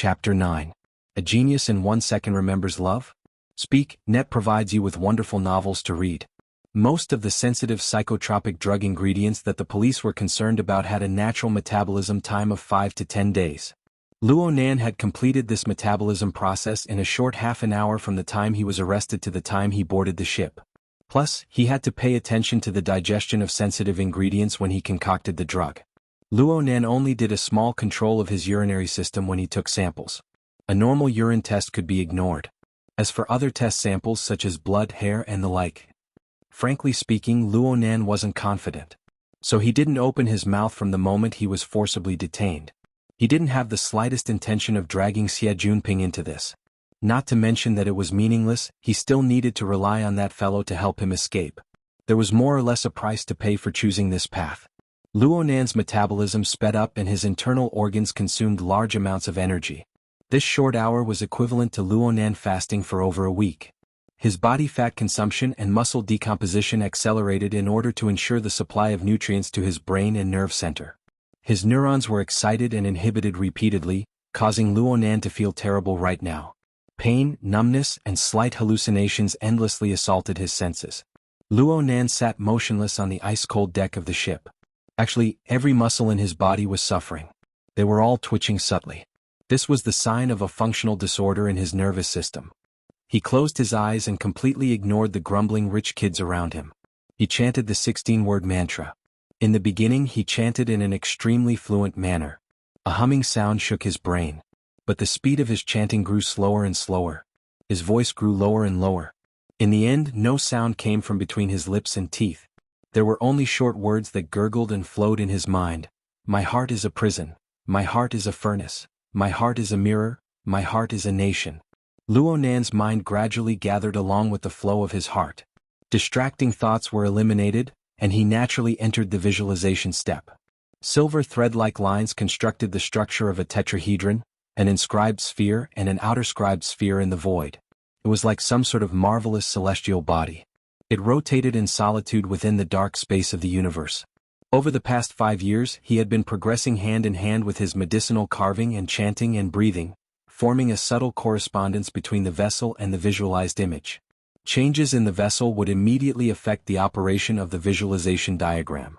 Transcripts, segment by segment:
Chapter 9. A Genius in 1 Second Remembers Love? Speak.net provides you with wonderful novels to read. Most of the sensitive psychotropic drug ingredients that the police were concerned about had a natural metabolism time of 5 to 10 days. Luo Nan had completed this metabolism process in a short half an hour from the time he was arrested to the time he boarded the ship. Plus, he had to pay attention to the digestion of sensitive ingredients when he concocted the drug. Luo Nan only did a small control of his urinary system when he took samples. A normal urine test could be ignored. As for other test samples such as blood, hair and the like, frankly speaking, Luo Nan wasn't confident. So he didn't open his mouth from the moment he was forcibly detained. He didn't have the slightest intention of dragging Xie Junping into this. Not to mention that it was meaningless, he still needed to rely on that fellow to help him escape. There was more or less a price to pay for choosing this path. Luo Nan's metabolism sped up and his internal organs consumed large amounts of energy. This short hour was equivalent to Luo Nan fasting for over a week. His body fat consumption and muscle decomposition accelerated in order to ensure the supply of nutrients to his brain and nerve center. His neurons were excited and inhibited repeatedly, causing Luo Nan to feel terrible right now. Pain, numbness, and slight hallucinations endlessly assaulted his senses. Luo Nan sat motionless on the ice-cold deck of the ship. Actually, every muscle in his body was suffering. They were all twitching subtly. This was the sign of a functional disorder in his nervous system. He closed his eyes and completely ignored the grumbling rich kids around him. He chanted the 16-word mantra. In the beginning he chanted in an extremely fluent manner. A humming sound shook his brain. But the speed of his chanting grew slower and slower. His voice grew lower and lower. In the end, no sound came from between his lips and teeth. There were only short words that gurgled and flowed in his mind. My heart is a prison. My heart is a furnace. My heart is a mirror. My heart is a nation. Luo Nan's mind gradually gathered along with the flow of his heart. Distracting thoughts were eliminated, and he naturally entered the visualization step. Silver thread-like lines constructed the structure of a tetrahedron, an inscribed sphere and an outer-scribed sphere in the void. It was like some sort of marvelous celestial body. It rotated in solitude within the dark space of the universe. Over the past 5 years, he had been progressing hand in hand with his medicinal carving and chanting and breathing, forming a subtle correspondence between the vessel and the visualized image. Changes in the vessel would immediately affect the operation of the visualization diagram.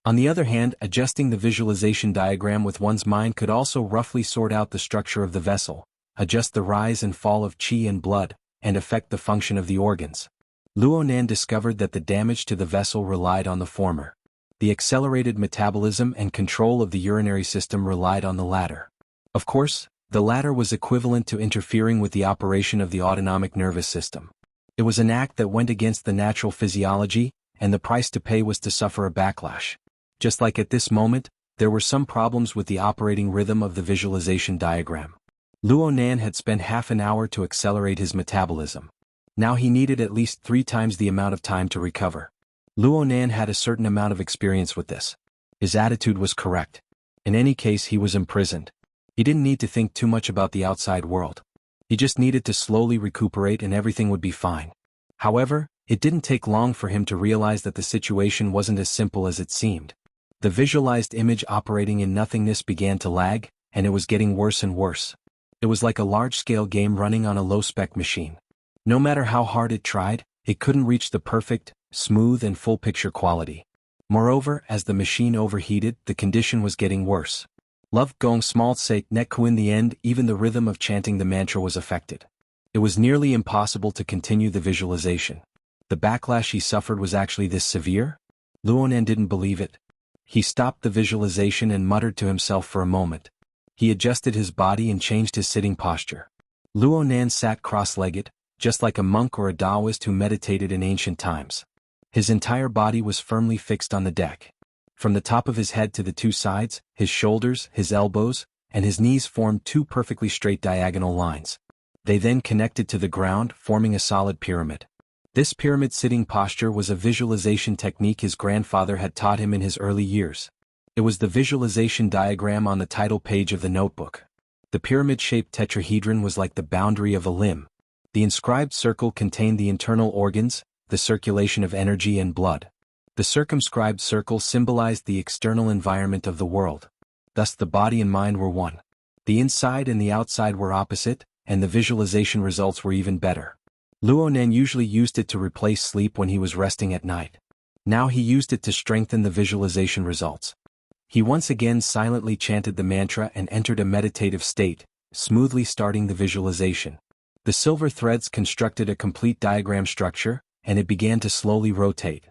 On the other hand, adjusting the visualization diagram with one's mind could also roughly sort out the structure of the vessel, adjust the rise and fall of qi and blood, and affect the function of the organs. Luo Nan discovered that the damage to the vessel relied on the former. The accelerated metabolism and control of the urinary system relied on the latter. Of course, the latter was equivalent to interfering with the operation of the autonomic nervous system. It was an act that went against the natural physiology, and the price to pay was to suffer a backlash. Just like at this moment, there were some problems with the operating rhythm of the visualization diagram. Luo Nan had spent half an hour to accelerate his metabolism. Now he needed at least 3 times the amount of time to recover. Luo Nan had a certain amount of experience with this. His attitude was correct. In any case, he was imprisoned. He didn't need to think too much about the outside world. He just needed to slowly recuperate and everything would be fine. However, it didn't take long for him to realize that the situation wasn't as simple as it seemed. The visualized image operating in nothingness began to lag, and it was getting worse and worse. It was like a large-scale game running on a low-spec machine. No matter how hard it tried, it couldn't reach the perfect, smooth and full-picture quality. Moreover, as the machine overheated, the condition was getting worse. Love gong small sake nekku in the end, even the rhythm of chanting the mantra was affected. It was nearly impossible to continue the visualization. The backlash he suffered was actually this severe? Luo Nan didn't believe it. He stopped the visualization and muttered to himself for a moment. He adjusted his body and changed his sitting posture. Luo Nan sat cross-legged, just like a monk or a Taoist who meditated in ancient times. His entire body was firmly fixed on the deck. From the top of his head to the 2 sides, his shoulders, his elbows, and his knees formed 2 perfectly straight diagonal lines. They then connected to the ground, forming a solid pyramid. This pyramid sitting posture was a visualization technique his grandfather had taught him in his early years. It was the visualization diagram on the title page of the notebook. The pyramid-shaped tetrahedron was like the boundary of a limb. The inscribed circle contained the internal organs, the circulation of energy and blood. The circumscribed circle symbolized the external environment of the world. Thus the body and mind were one. The inside and the outside were opposite, and the visualization results were even better. Luonan usually used it to replace sleep when he was resting at night. Now he used it to strengthen the visualization results. He once again silently chanted the mantra and entered a meditative state, smoothly starting the visualization. The silver threads constructed a complete diagram structure, and it began to slowly rotate.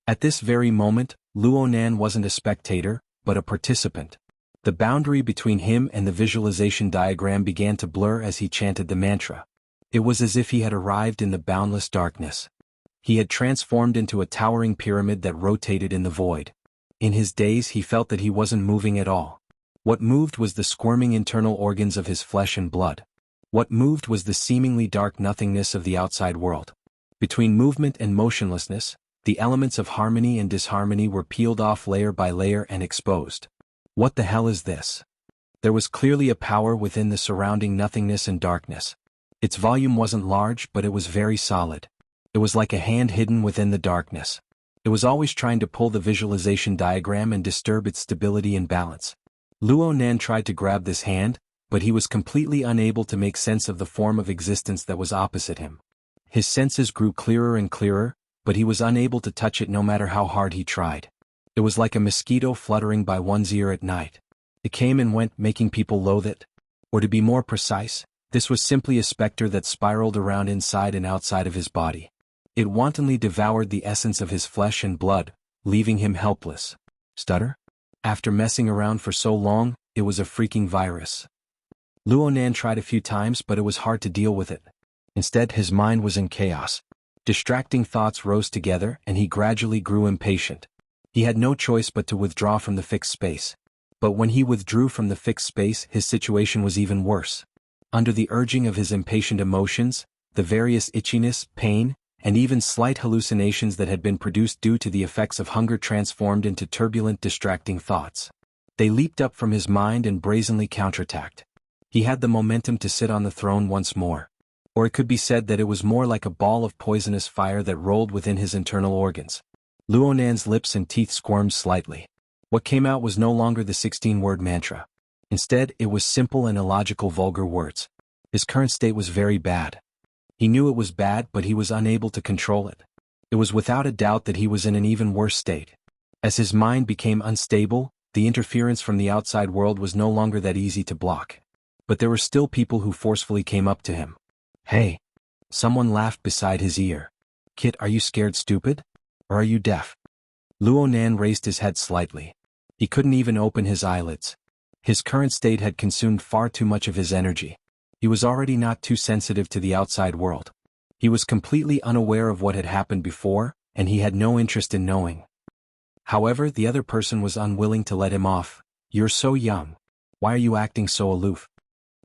At this very moment, Luonan wasn't a spectator, but a participant. The boundary between him and the visualization diagram began to blur as he chanted the mantra. It was as if he had arrived in the boundless darkness. He had transformed into a towering pyramid that rotated in the void. In his daze he felt that he wasn't moving at all. What moved was the squirming internal organs of his flesh and blood. What moved was the seemingly dark nothingness of the outside world. Between movement and motionlessness, the elements of harmony and disharmony were peeled off layer by layer and exposed. What the hell is this? There was clearly a power within the surrounding nothingness and darkness. Its volume wasn't large, but it was very solid. It was like a hand hidden within the darkness. It was always trying to pull the visualization diagram and disturb its stability and balance. Luonan tried to grab this hand, but he was completely unable to make sense of the form of existence that was opposite him. His senses grew clearer and clearer, but he was unable to touch it no matter how hard he tried. It was like a mosquito fluttering by one's ear at night. It came and went, making people loathe it. Or to be more precise, this was simply a specter that spiraled around inside and outside of his body. It wantonly devoured the essence of his flesh and blood, leaving him helpless. Stutter? After messing around for so long, it was a freaking virus. Luonan tried a few times, but it was hard to deal with it. Instead, his mind was in chaos. Distracting thoughts rose together, and he gradually grew impatient. He had no choice but to withdraw from the fixed space. But when he withdrew from the fixed space, his situation was even worse. Under the urging of his impatient emotions, the various itchiness, pain, and even slight hallucinations that had been produced due to the effects of hunger transformed into turbulent, distracting thoughts. They leaped up from his mind and brazenly counterattacked. He had the momentum to sit on the throne once more. Or it could be said that it was more like a ball of poisonous fire that rolled within his internal organs. Luonan's lips and teeth squirmed slightly. What came out was no longer the 16-word mantra. Instead, it was simple and illogical vulgar words. His current state was very bad. He knew it was bad, but he was unable to control it. It was without a doubt that he was in an even worse state. As his mind became unstable, the interference from the outside world was no longer that easy to block. But there were still people who forcefully came up to him. "Hey!" Someone laughed beside his ear. "Kit, are you scared stupid? Or are you deaf?" Luonan raised his head slightly. He couldn't even open his eyelids. His current state had consumed far too much of his energy. He was already not too sensitive to the outside world. He was completely unaware of what had happened before, and he had no interest in knowing. However, the other person was unwilling to let him off. "You're so young. Why are you acting so aloof?"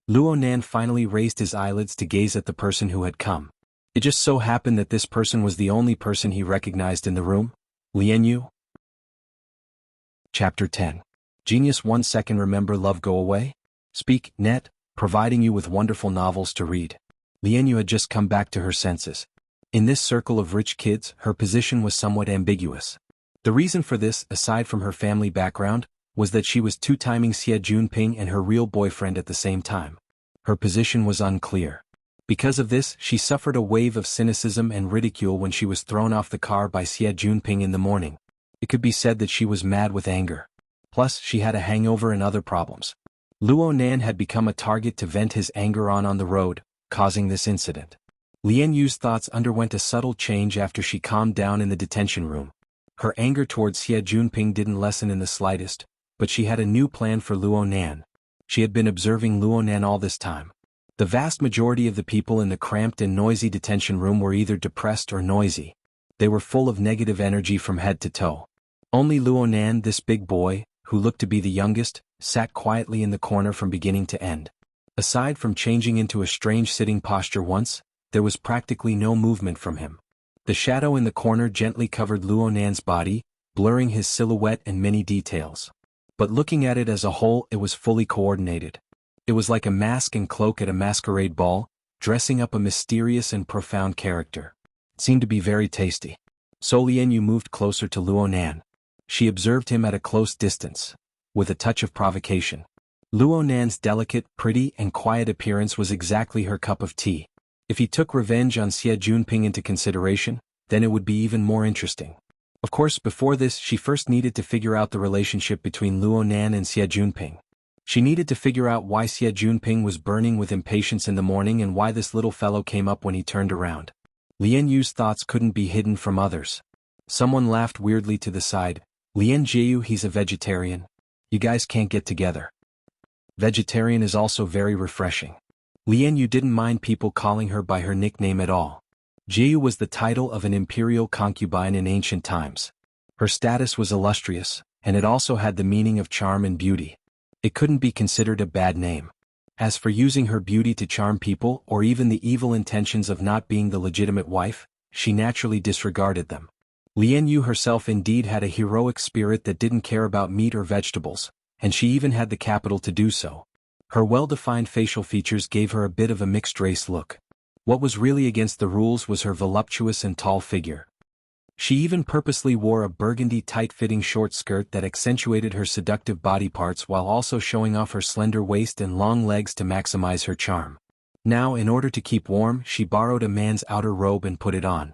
Luonan finally raised his eyelids to gaze at the person who had come. It just so happened that this person was the only person he recognized in the room. Lianyu. Chapter 10. Genius 1 second. Remember love go away? Speak, net, providing you with wonderful novels to read. Lianyu had just come back to her senses. In this circle of rich kids, her position was somewhat ambiguous. The reason for this, aside from her family background, was that she was two-timing Xie Junping and her real boyfriend at the same time. Her position was unclear. Because of this, she suffered a wave of cynicism and ridicule when she was thrown off the car by Xie Junping in the morning. It could be said that she was mad with anger. Plus, she had a hangover and other problems. Luonan had become a target to vent his anger on the road, causing this incident. Lianyu's thoughts underwent a subtle change after she calmed down in the detention room. Her anger towards Xie Junping didn't lessen in the slightest, but she had a new plan for Luonan. She had been observing Luonan all this time. The vast majority of the people in the cramped and noisy detention room were either depressed or noisy. They were full of negative energy from head to toe. Only Luonan, this big boy, who looked to be the youngest, sat quietly in the corner from beginning to end. Aside from changing into a strange sitting posture once, there was practically no movement from him. The shadow in the corner gently covered Luonan's body, blurring his silhouette and many details. But looking at it as a whole, it was fully coordinated. It was like a mask and cloak at a masquerade ball, dressing up a mysterious and profound character. It seemed to be very tasty. So Lianyu moved closer to Luonan. She observed him at a close distance, with a touch of provocation. Luo Nan's delicate, pretty, and quiet appearance was exactly her cup of tea. If he took revenge on Xie Junping into consideration, then it would be even more interesting. Of course, before this, she first needed to figure out the relationship between Luo Nan and Xie Junping. She needed to figure out why Xie Junping was burning with impatience in the morning and why this little fellow came up when he turned around. Lian Yu's thoughts couldn't be hidden from others. Someone laughed weirdly to the side. Lian Jiu, he's a vegetarian. You guys can't get together. Vegetarian is also very refreshing. Lian Yu didn't mind people calling her by her nickname at all. Jiu was the title of an imperial concubine in ancient times. Her status was illustrious, and it also had the meaning of charm and beauty. It couldn't be considered a bad name. As for using her beauty to charm people or even the evil intentions of not being the legitimate wife, she naturally disregarded them. Lian Yu herself indeed had a heroic spirit that didn't care about meat or vegetables, and she even had the capital to do so. Her well-defined facial features gave her a bit of a mixed-race look. What was really against the rules was her voluptuous and tall figure. She even purposely wore a burgundy tight-fitting short skirt that accentuated her seductive body parts while also showing off her slender waist and long legs to maximize her charm. Now, in order to keep warm, she borrowed a man's outer robe and put it on.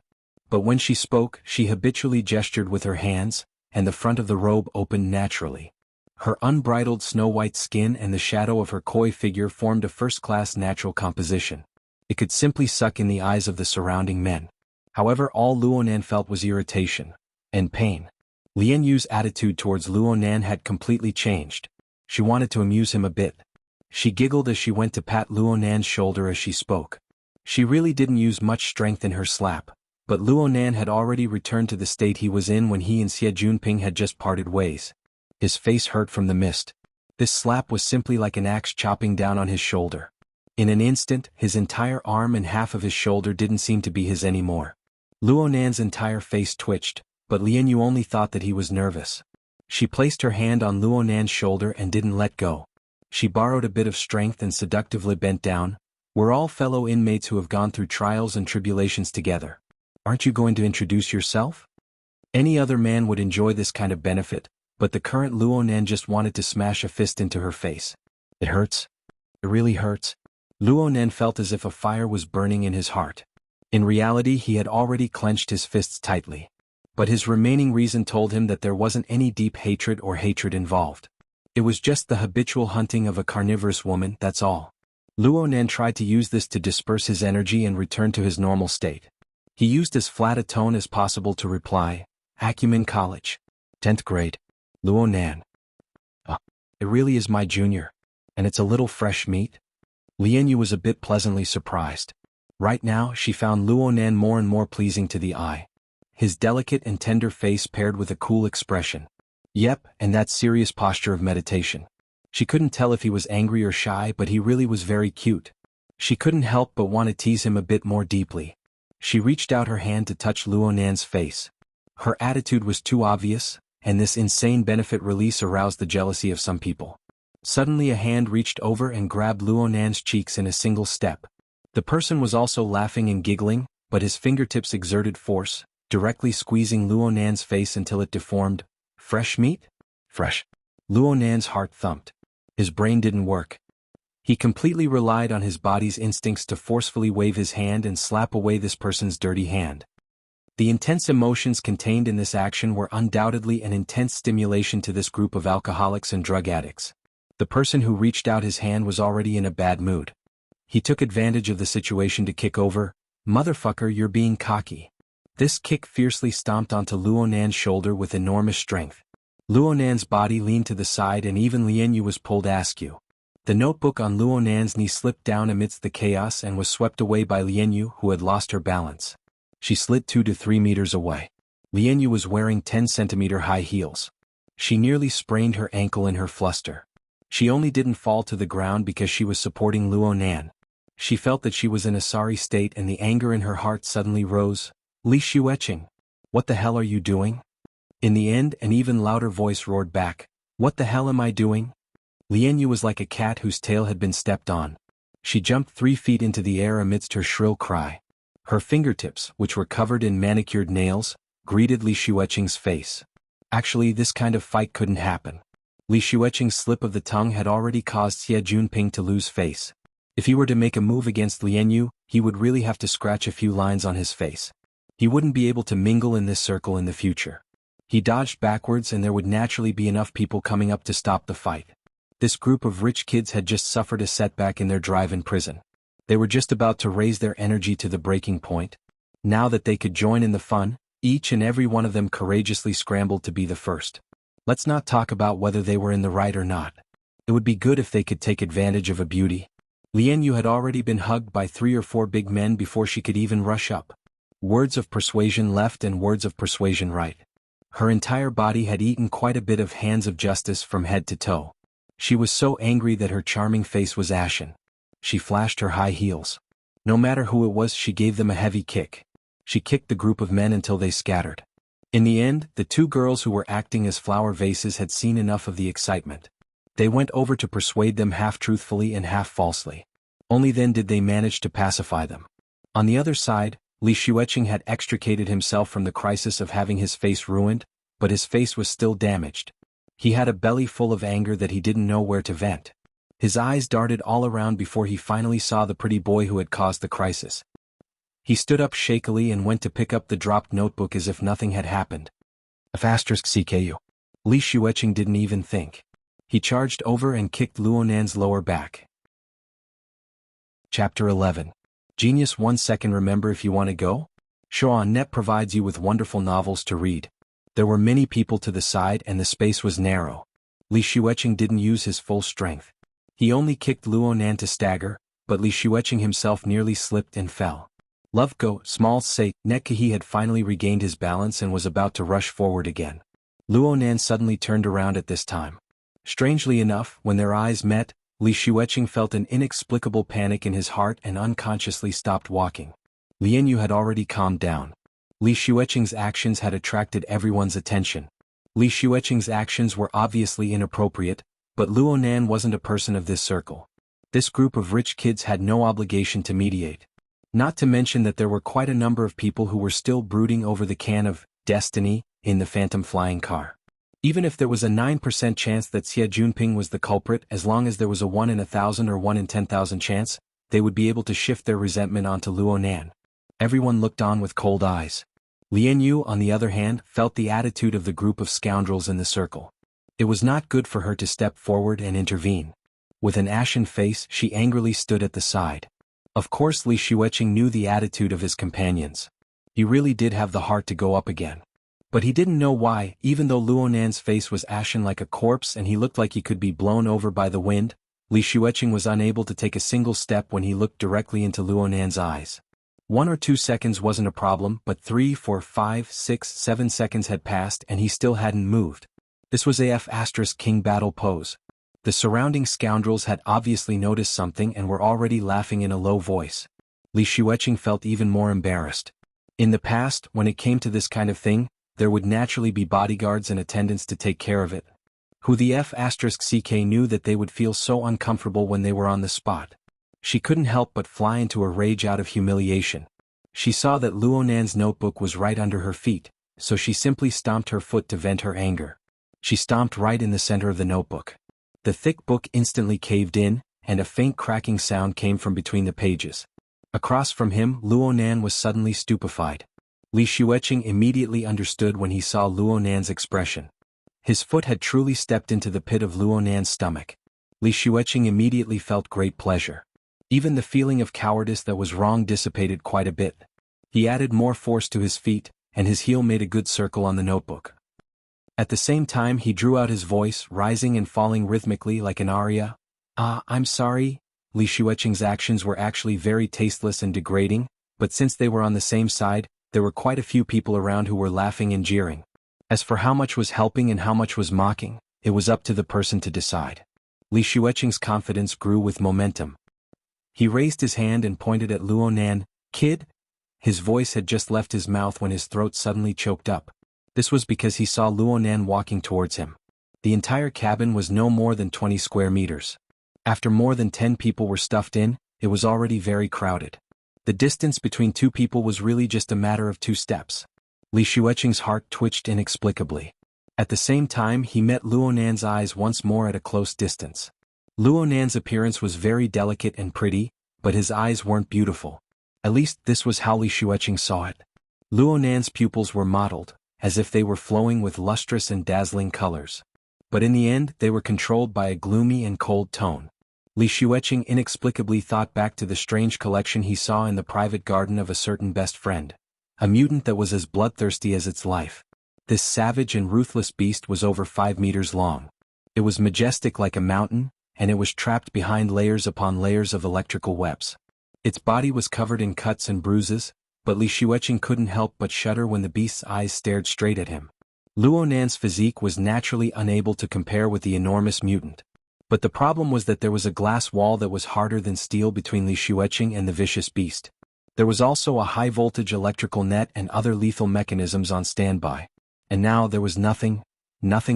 But when she spoke, she habitually gestured with her hands, and the front of the robe opened naturally. Her unbridled snow-white skin and the shadow of her coy figure formed a first-class natural composition. It could simply suck in the eyes of the surrounding men. However, all Luo Nan felt was irritation and pain. Lian Yu's attitude towards Luo Nan had completely changed. She wanted to amuse him a bit. She giggled as she went to pat Luo Nan's shoulder as she spoke. She really didn't use much strength in her slap, but Luo Nan had already returned to the state he was in when he and Xie Junping had just parted ways. His face hurt from the mist. This slap was simply like an axe chopping down on his shoulder. In an instant, his entire arm and half of his shoulder didn't seem to be his anymore. Luo Nan's entire face twitched, but Lian Yu only thought that he was nervous. She placed her hand on Luo Nan's shoulder and didn't let go. She borrowed a bit of strength and seductively bent down. We're all fellow inmates who have gone through trials and tribulations together. Aren't you going to introduce yourself? Any other man would enjoy this kind of benefit, but the current Luo Nan just wanted to smash a fist into her face. It hurts. It really hurts. Luo Nan felt as if a fire was burning in his heart. In reality, he had already clenched his fists tightly. But his remaining reason told him that there wasn't any deep hatred or hatred involved. It was just the habitual hunting of a carnivorous woman, that's all. Luo Nan tried to use this to disperse his energy and return to his normal state. He used as flat a tone as possible to reply, Acumen College. 10th grade. Luo Nan. It really is my junior. And it's a little fresh meat? Lian Yu was a bit pleasantly surprised. Right now, she found Luo Nan more and more pleasing to the eye. His delicate and tender face paired with a cool expression. Yep, and that serious posture of meditation. She couldn't tell if he was angry or shy, but he really was very cute. She couldn't help but want to tease him a bit more deeply. She reached out her hand to touch Luo Nan's face. Her attitude was too obvious, and this insane benefit release aroused the jealousy of some people. Suddenly a hand reached over and grabbed Luo Nan's cheeks in a single step. The person was also laughing and giggling, but his fingertips exerted force, directly squeezing Luo Nan's face until it deformed. Fresh meat? Fresh. Luo Nan's heart thumped. His brain didn't work. He completely relied on his body's instincts to forcefully wave his hand and slap away this person's dirty hand. The intense emotions contained in this action were undoubtedly an intense stimulation to this group of alcoholics and drug addicts. The person who reached out his hand was already in a bad mood. He took advantage of the situation to kick over. Motherfucker, you're being cocky. This kick fiercely stomped onto Luo Nan's shoulder with enormous strength. Luo Nan's body leaned to the side and even Lian Yu was pulled askew. The notebook on Luo Nan's knee slipped down amidst the chaos and was swept away by Lian Yu, who had lost her balance. She slid 2 to 3 meters away. Lian Yu was wearing 10-centimeter high heels. She nearly sprained her ankle in her fluster. She only didn't fall to the ground because she was supporting Luo Nan. She felt that she was in a sorry state and the anger in her heart suddenly rose. Li Shueqing, what the hell are you doing? In the end, an even louder voice roared back, what the hell am I doing? Lian Yu was like a cat whose tail had been stepped on. She jumped 3 feet into the air amidst her shrill cry. Her fingertips, which were covered in manicured nails, greeted Li Shueqing's face. Actually, this kind of fight couldn't happen. Li Xueqing's slip of the tongue had already caused Xie Junping to lose face. If he were to make a move against Lian Yu, he would really have to scratch a few lines on his face. He wouldn't be able to mingle in this circle in the future. He dodged backwards and there would naturally be enough people coming up to stop the fight. This group of rich kids had just suffered a setback in their drive-in prison. They were just about to raise their energy to the breaking point. Now that they could join in the fun, each and every one of them courageously scrambled to be the first. Let's not talk about whether they were in the right or not. It would be good if they could take advantage of a beauty. Lian Yu had already been hugged by 3 or 4 big men before she could even rush up. Words of persuasion left and words of persuasion right. Her entire body had eaten quite a bit of hands of justice from head to toe. She was so angry that her charming face was ashen. She flashed her high heels. No matter who it was, she gave them a heavy kick. She kicked the group of men until they scattered. In the end, the 2 girls who were acting as flower vases had seen enough of the excitement. They went over to persuade them half truthfully and half falsely. Only then did they manage to pacify them. On the other side, Li Xueqing had extricated himself from the crisis of having his face ruined, but his face was still damaged. He had a belly full of anger that he didn't know where to vent. His eyes darted all around before he finally saw the pretty boy who had caused the crisis. He stood up shakily and went to pick up the dropped notebook as if nothing had happened. *CKU. Li Xueqing didn't even think. He charged over and kicked Luonan's lower back. Chapter 11. Genius 1 second. Remember, if you want to go? Xuanhuan provides you with wonderful novels to read. There were many people to the side and the space was narrow. Li Xueqing didn't use his full strength. He only kicked Luonan to stagger, but Li Xueqing himself nearly slipped and fell. Love go, small say, Netkahi had finally regained his balance and was about to rush forward again. Luonan suddenly turned around at this time. Strangely enough, when their eyes met, Li Xueqing felt an inexplicable panic in his heart and unconsciously stopped walking. Lian Yu had already calmed down. Li Xueqing's actions had attracted everyone's attention. Li Xueqing's actions were obviously inappropriate, but Luonan wasn't a person of this circle. This group of rich kids had no obligation to mediate. Not to mention that there were quite a number of people who were still brooding over the can of destiny in the phantom flying car. Even if there was a 9% chance that Xie Junping was the culprit, as long as there was a 1 in 1,000 or 1 in 10,000 chance, they would be able to shift their resentment onto Luonan. Everyone looked on with cold eyes. Lian Yu, on the other hand, felt the attitude of the group of scoundrels in the circle. It was not good for her to step forward and intervene. With an ashen face, she angrily stood at the side. Of course, Li Xueqing knew the attitude of his companions. He really did have the heart to go up again. But he didn't know why, even though Luonan's face was ashen like a corpse and he looked like he could be blown over by the wind, Li Xueqing was unable to take a single step when he looked directly into Luonan's eyes. 1 or 2 seconds wasn't a problem, but 3, 4, 5, 6, 7 seconds had passed and he still hadn't moved. This was AF King battle pose. The surrounding scoundrels had obviously noticed something and were already laughing in a low voice. Li Xueqing felt even more embarrassed. In the past, when it came to this kind of thing, there would naturally be bodyguards and attendants to take care of it. Who the *CK knew that they would feel so uncomfortable when they were on the spot. She couldn't help but fly into a rage out of humiliation. She saw that Luonan's notebook was right under her feet, so she simply stomped her foot to vent her anger. She stomped right in the center of the notebook. The thick book instantly caved in, and a faint cracking sound came from between the pages. Across from him, Luonan was suddenly stupefied. Li Xueqing immediately understood when he saw Luonan's expression. His foot had truly stepped into the pit of Luonan's stomach. Li Xueqing immediately felt great pleasure. Even the feeling of cowardice that was wrong dissipated quite a bit. He added more force to his feet, and his heel made a good circle on the notebook. At the same time he drew out his voice, rising and falling rhythmically like an aria. I'm sorry. Li Xueqing's actions were actually very tasteless and degrading, but since they were on the same side, there were quite a few people around who were laughing and jeering. As for how much was helping and how much was mocking, it was up to the person to decide. Li Xueqing's confidence grew with momentum. He raised his hand and pointed at Luonan. Kid? His voice had just left his mouth when his throat suddenly choked up. This was because he saw Luonan walking towards him. The entire cabin was no more than 20 square meters. After more than 10 people were stuffed in, it was already very crowded. The distance between 2 people was really just a matter of 2 steps. Li Xueqing's heart twitched inexplicably. At the same time he met Luonan's eyes once more at a close distance. Luonan's appearance was very delicate and pretty, but his eyes weren't beautiful. At least this was how Li Xueqing saw it. Luonan's pupils were mottled, as if they were flowing with lustrous and dazzling colors. But in the end they were controlled by a gloomy and cold tone. Li Xueqing inexplicably thought back to the strange collection he saw in the private garden of a certain best friend. A mutant that was as bloodthirsty as its life. This savage and ruthless beast was over 5 meters long. It was majestic like a mountain, and it was trapped behind layers upon layers of electrical webs. Its body was covered in cuts and bruises, but Li Xueqing couldn't help but shudder when the beast's eyes stared straight at him. Luonan's physique was naturally unable to compare with the enormous mutant. But the problem was that there was a glass wall that was harder than steel between Li Xueqing and the vicious beast. There was also a high-voltage electrical net and other lethal mechanisms on standby. And now there was nothing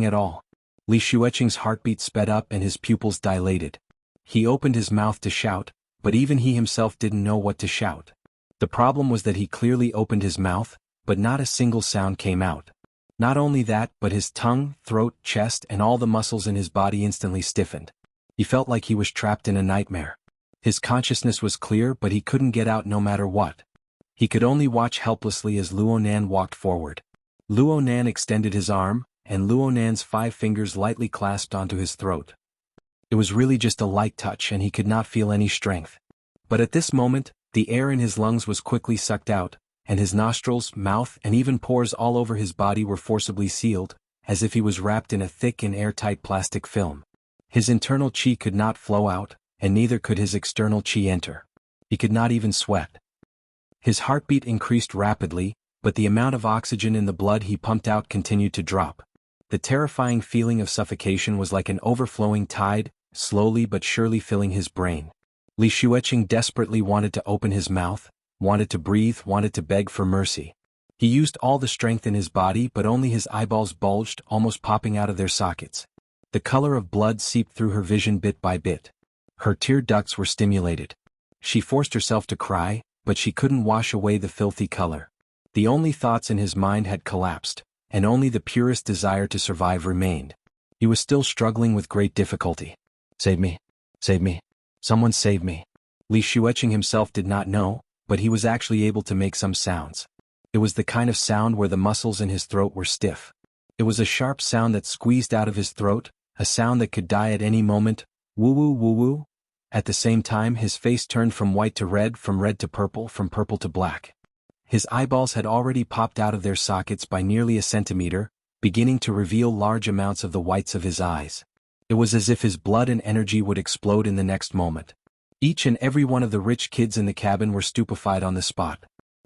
at all. Li Xueqing's heartbeat sped up and his pupils dilated. He opened his mouth to shout, but even he himself didn't know what to shout. The problem was that he clearly opened his mouth, but not a single sound came out. Not only that, but his tongue, throat, chest, and all the muscles in his body instantly stiffened. He felt like he was trapped in a nightmare. His consciousness was clear, but he couldn't get out no matter what. He could only watch helplessly as Luonan walked forward. Luonan extended his arm, and Luonan's 5 fingers lightly clasped onto his throat. It was really just a light touch and he could not feel any strength. But at this moment, the air in his lungs was quickly sucked out, and his nostrils, mouth, and even pores all over his body were forcibly sealed, as if he was wrapped in a thick and airtight plastic film. His internal qi could not flow out, and neither could his external qi enter. He could not even sweat. His heartbeat increased rapidly, but the amount of oxygen in the blood he pumped out continued to drop. The terrifying feeling of suffocation was like an overflowing tide, slowly but surely filling his brain. Li Xueqing desperately wanted to open his mouth, wanted to breathe, wanted to beg for mercy. He used all the strength in his body, but only his eyeballs bulged, almost popping out of their sockets. The color of blood seeped through her vision bit by bit. Her tear ducts were stimulated. She forced herself to cry, but she couldn't wash away the filthy color. The only thoughts in his mind had collapsed, and only the purest desire to survive remained. He was still struggling with great difficulty. Save me. Save me. Someone save me. Li Xueqing himself did not know, but he was actually able to make some sounds. It was the kind of sound where the muscles in his throat were stiff. It was a sharp sound that squeezed out of his throat, a sound that could die at any moment, woo-woo woo-woo. At the same time his face turned from white to red, from red to purple, from purple to black. His eyeballs had already popped out of their sockets by nearly a centimeter, beginning to reveal large amounts of the whites of his eyes. It was as if his blood and energy would explode in the next moment. Each and every one of the rich kids in the cabin were stupefied on the spot.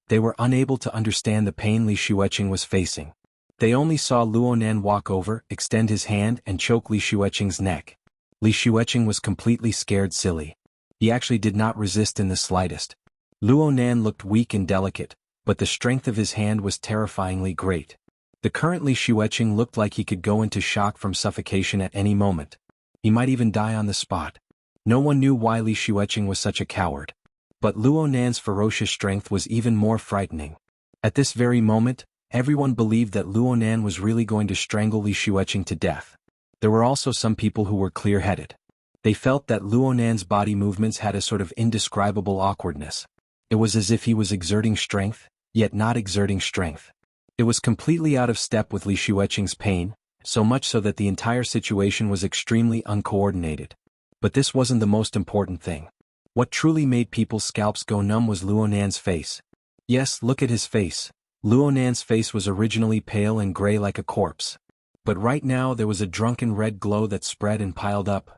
They were unable to understand the pain Li Xueqing was facing. They only saw Luonan walk over, extend his hand, and choke Li Xueqing's neck. Li Xueqing was completely scared silly. He actually did not resist in the slightest. Luonan looked weak and delicate, but the strength of his hand was terrifyingly great. The current Li Xueqing looked like he could go into shock from suffocation at any moment. He might even die on the spot. No one knew why Li Xueqing was such a coward. But Luonan's ferocious strength was even more frightening. At this very moment, everyone believed that Luonan was really going to strangle Li Xueqing to death. There were also some people who were clear-headed. They felt that Luonan's body movements had a sort of indescribable awkwardness. It was as if he was exerting strength, yet not exerting strength. It was completely out of step with Li Xueqing's pain, so much so that the entire situation was extremely uncoordinated. But this wasn't the most important thing. What truly made people's scalps go numb was Luonan's face. Yes, look at his face. Luonan's face was originally pale and gray like a corpse. But right now there was a drunken red glow that spread and piled up.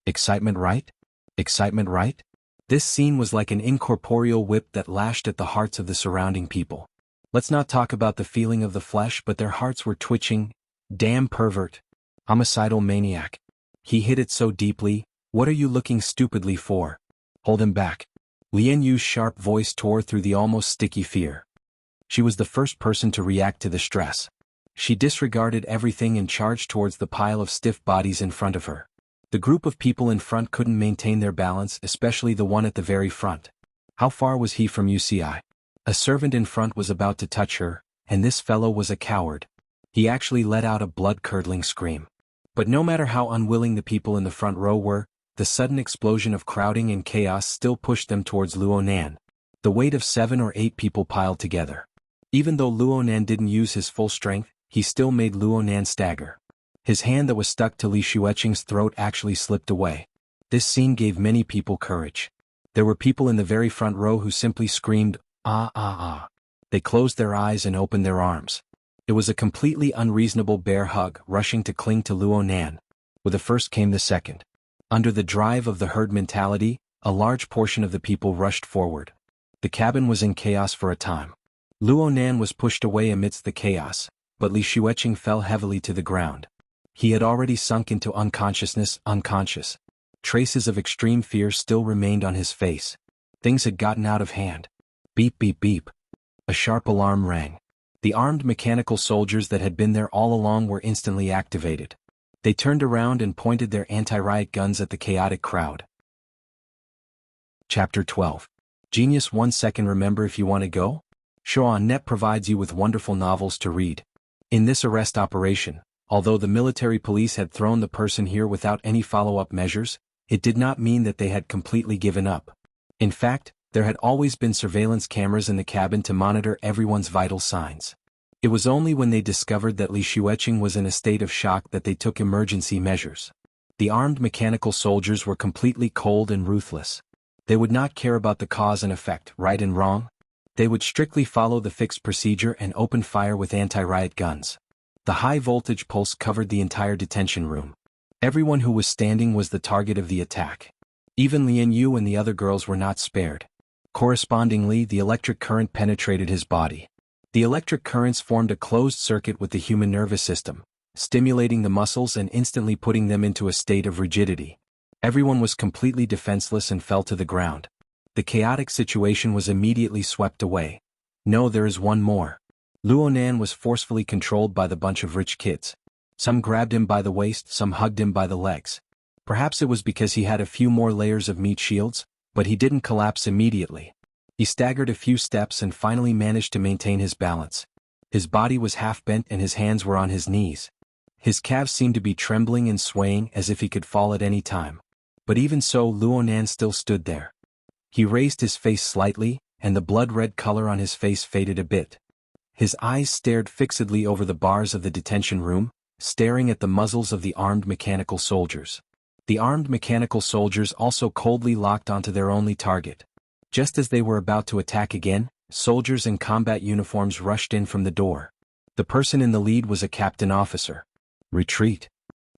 Excitement, right? Excitement, right? This scene was like an incorporeal whip that lashed at the hearts of the surrounding people. Let's not talk about the feeling of the flesh, but their hearts were twitching. Damn pervert. Homicidal maniac. He hit it so deeply. What are you looking stupidly for? Hold him back. Lian Yu's sharp voice tore through the almost sticky fear. She was the first person to react to the stress. She disregarded everything and charged towards the pile of stiff bodies in front of her. The group of people in front couldn't maintain their balance, especially the one at the very front. How far was he from UCI? A servant in front was about to touch her, and this fellow was a coward. He actually let out a blood-curdling scream. But no matter how unwilling the people in the front row were, the sudden explosion of crowding and chaos still pushed them towards Luonan. The weight of 7 or 8 people piled together. Even though Luonan didn't use his full strength, he still made Luonan stagger. His hand that was stuck to Li Xueqing's throat actually slipped away. This scene gave many people courage. There were people in the very front row who simply screamed, "Ah ah ah." They closed their eyes and opened their arms. It was a completely unreasonable bear hug, rushing to cling to Luonan. With the first came the second. Under the drive of the herd mentality, a large portion of the people rushed forward. The cabin was in chaos for a time. Luonan was pushed away amidst the chaos, but Li Xueqing fell heavily to the ground. He had already sunk into unconsciousness, unconscious. Traces of extreme fear still remained on his face. Things had gotten out of hand. Beep beep beep. A sharp alarm rang. The armed mechanical soldiers that had been there all along were instantly activated. They turned around and pointed their anti-riot guns at the chaotic crowd. Chapter 12. Genius 1 second. Remember, if you want to go? Xuanhuan provides you with wonderful novels to read. In this arrest operation, although the military police had thrown the person here without any follow-up measures, it did not mean that they had completely given up. In fact, there had always been surveillance cameras in the cabin to monitor everyone's vital signs. It was only when they discovered that Li Xueqing was in a state of shock that they took emergency measures. The armed mechanical soldiers were completely cold and ruthless. They would not care about the cause and effect, right and wrong. They would strictly follow the fixed procedure and open fire with anti-riot guns. The high-voltage pulse covered the entire detention room. Everyone who was standing was the target of the attack. Even Lian Yu and the other girls were not spared. Correspondingly, the electric current penetrated his body. The electric currents formed a closed circuit with the human nervous system, stimulating the muscles and instantly putting them into a state of rigidity. Everyone was completely defenseless and fell to the ground. The chaotic situation was immediately swept away. No, there is one more. Luonan was forcefully controlled by the bunch of rich kids. Some grabbed him by the waist, some hugged him by the legs. Perhaps it was because he had a few more layers of meat shields, but he didn't collapse immediately. He staggered a few steps and finally managed to maintain his balance. His body was half bent and his hands were on his knees. His calves seemed to be trembling and swaying as if he could fall at any time. But even so, Luonan still stood there. He raised his face slightly, and the blood-red color on his face faded a bit. His eyes stared fixedly over the bars of the detention room, staring at the muzzles of the armed mechanical soldiers. The armed mechanical soldiers also coldly locked onto their only target. Just as they were about to attack again, soldiers in combat uniforms rushed in from the door. The person in the lead was a captain officer. Retreat.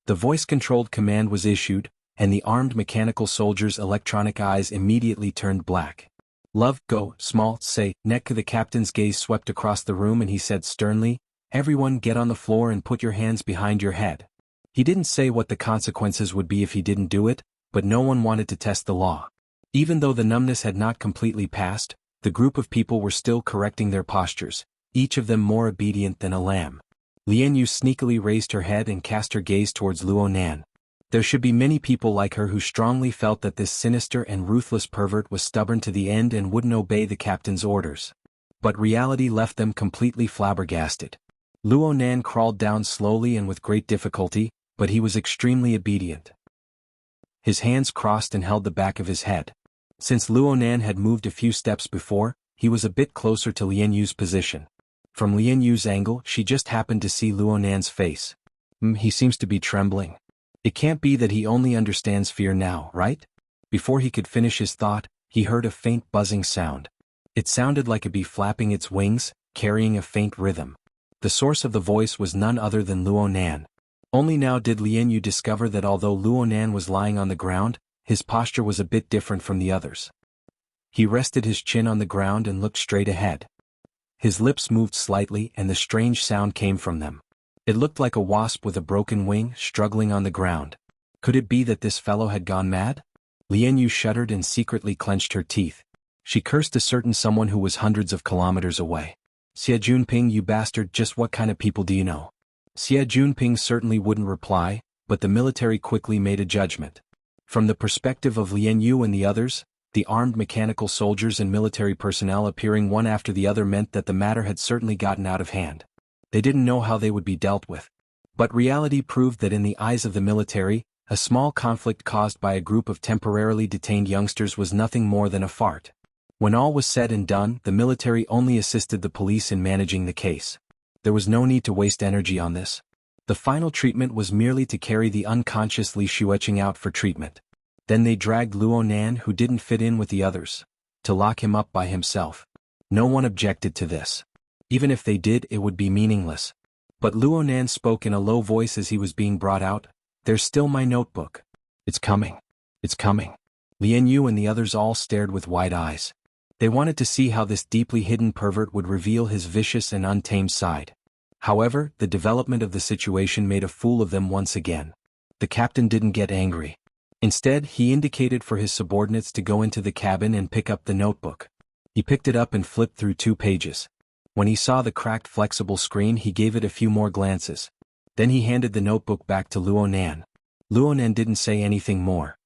The voice-controlled command was issued, and the armed mechanical soldiers' electronic eyes immediately turned black. Love, go, small, say, neck. The captain's gaze swept across the room and he said sternly, "Everyone get on the floor and put your hands behind your head." He didn't say what the consequences would be if he didn't do it, but no one wanted to test the law. Even though the numbness had not completely passed, the group of people were still correcting their postures, each of them more obedient than a lamb. Lian Yu sneakily raised her head and cast her gaze towards Luonan. There should be many people like her who strongly felt that this sinister and ruthless pervert was stubborn to the end and wouldn't obey the captain's orders. But reality left them completely flabbergasted. Luonan crawled down slowly and with great difficulty, but he was extremely obedient. His hands crossed and held the back of his head. Since Luonan had moved a few steps before, he was a bit closer to Lian Yu's position. From Lian Yu's angle, she just happened to see Luonan's face. He seems to be trembling. It can't be that he only understands fear now, right? Before he could finish his thought, he heard a faint buzzing sound. It sounded like a bee flapping its wings, carrying a faint rhythm. The source of the voice was none other than Luonan. Only now did Lian Yu discover that although Luonan was lying on the ground, his posture was a bit different from the others. He rested his chin on the ground and looked straight ahead. His lips moved slightly and the strange sound came from them. It looked like a wasp with a broken wing struggling on the ground. Could it be that this fellow had gone mad? Lian Yu shuddered and secretly clenched her teeth. She cursed a certain someone who was hundreds of kilometers away. "Xie Junping, you bastard, just what kind of people do you know?" Xie Junping certainly wouldn't reply, but the military quickly made a judgment. From the perspective of Lian Yu and the others, the armed mechanical soldiers and military personnel appearing one after the other meant that the matter had certainly gotten out of hand. They didn't know how they would be dealt with. But reality proved that in the eyes of the military, a small conflict caused by a group of temporarily detained youngsters was nothing more than a fart. When all was said and done, the military only assisted the police in managing the case. There was no need to waste energy on this. The final treatment was merely to carry the unconscious Li Xueqing out for treatment. Then they dragged Luonan, who didn't fit in with the others, to lock him up by himself. No one objected to this. Even if they did, it would be meaningless. But Luonan spoke in a low voice as he was being brought out. "There's still my notebook. It's coming. It's coming." Lian and the others all stared with wide eyes. They wanted to see how this deeply hidden pervert would reveal his vicious and untamed side. However, the development of the situation made a fool of them once again. The captain didn't get angry. Instead, he indicated for his subordinates to go into the cabin and pick up the notebook. He picked it up and flipped through 2 pages. When he saw the cracked flexible screen, he gave it a few more glances. Then he handed the notebook back to Luonan. Luonan didn't say anything more.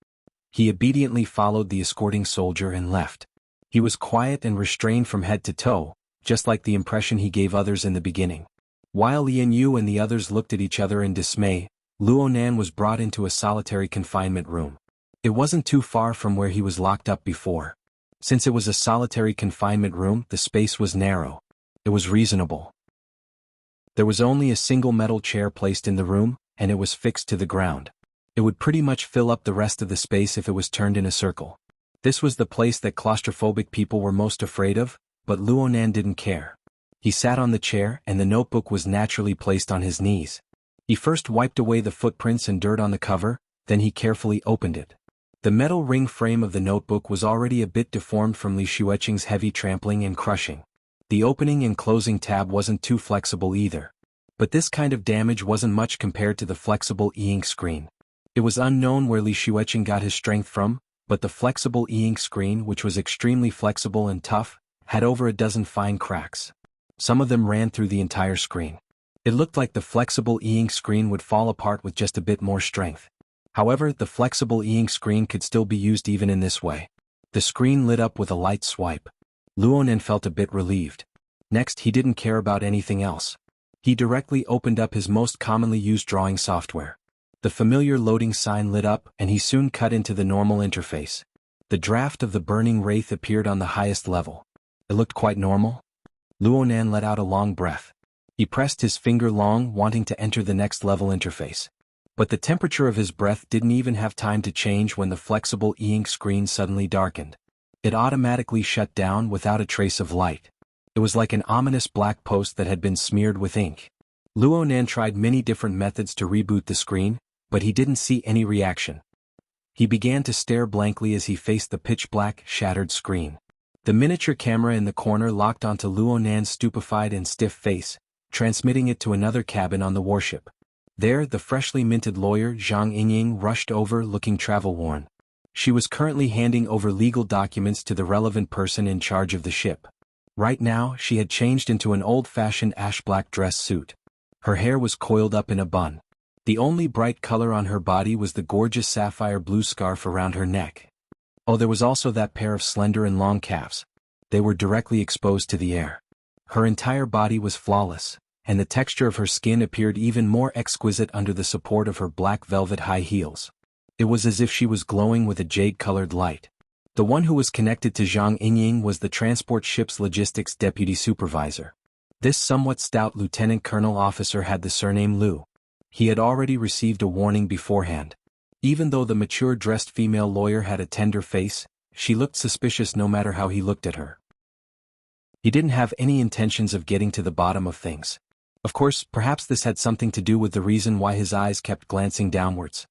He obediently followed the escorting soldier and left. He was quiet and restrained from head to toe, just like the impression he gave others in the beginning. While Lian and the others looked at each other in dismay, Luonan was brought into a solitary confinement room. It wasn't too far from where he was locked up before. Since it was a solitary confinement room, the space was narrow. It was reasonable. There was only a single metal chair placed in the room, and it was fixed to the ground. It would pretty much fill up the rest of the space if it was turned in a circle. This was the place that claustrophobic people were most afraid of, but Luonan didn't care. He sat on the chair, and the notebook was naturally placed on his knees. He first wiped away the footprints and dirt on the cover, then he carefully opened it. The metal ring frame of the notebook was already a bit deformed from Li Xueqing's heavy trampling and crushing. The opening and closing tab wasn't too flexible either. But this kind of damage wasn't much compared to the flexible e-ink screen. It was unknown where Li Xueqing got his strength from, but the flexible e-ink screen, which was extremely flexible and tough, had over a dozen fine cracks. Some of them ran through the entire screen. It looked like the flexible e-ink screen would fall apart with just a bit more strength. However, the flexible e-ink screen could still be used even in this way. The screen lit up with a light swipe. Luonan felt a bit relieved. Next, he didn't care about anything else. He directly opened up his most commonly used drawing software. The familiar loading sign lit up, and he soon cut into the normal interface. The draft of the burning wraith appeared on the highest level. It looked quite normal. Luonan let out a long breath. He pressed his finger long, wanting to enter the next level interface. But the temperature of his breath didn't even have time to change when the flexible e-ink screen suddenly darkened. It automatically shut down without a trace of light. It was like an ominous black post that had been smeared with ink. Luonan tried many different methods to reboot the screen, but he didn't see any reaction. He began to stare blankly as he faced the pitch-black, shattered screen. The miniature camera in the corner locked onto Luonan's stupefied and stiff face, transmitting it to another cabin on the warship. There, the freshly minted lawyer Zhang Yingying rushed over looking travel-worn. She was currently handing over legal documents to the relevant person in charge of the ship. Right now, she had changed into an old-fashioned ash-black dress suit. Her hair was coiled up in a bun. The only bright color on her body was the gorgeous sapphire blue scarf around her neck. Oh, there was also that pair of slender and long calves. They were directly exposed to the air. Her entire body was flawless, and the texture of her skin appeared even more exquisite under the support of her black velvet high heels. It was as if she was glowing with a jade-colored light. The one who was connected to Zhang Yingying was the transport ship's logistics deputy supervisor. This somewhat stout lieutenant colonel officer had the surname Liu. He had already received a warning beforehand. Even though the mature-dressed female lawyer had a tender face, she looked suspicious no matter how he looked at her. He didn't have any intentions of getting to the bottom of things. Of course, perhaps this had something to do with the reason why his eyes kept glancing downwards.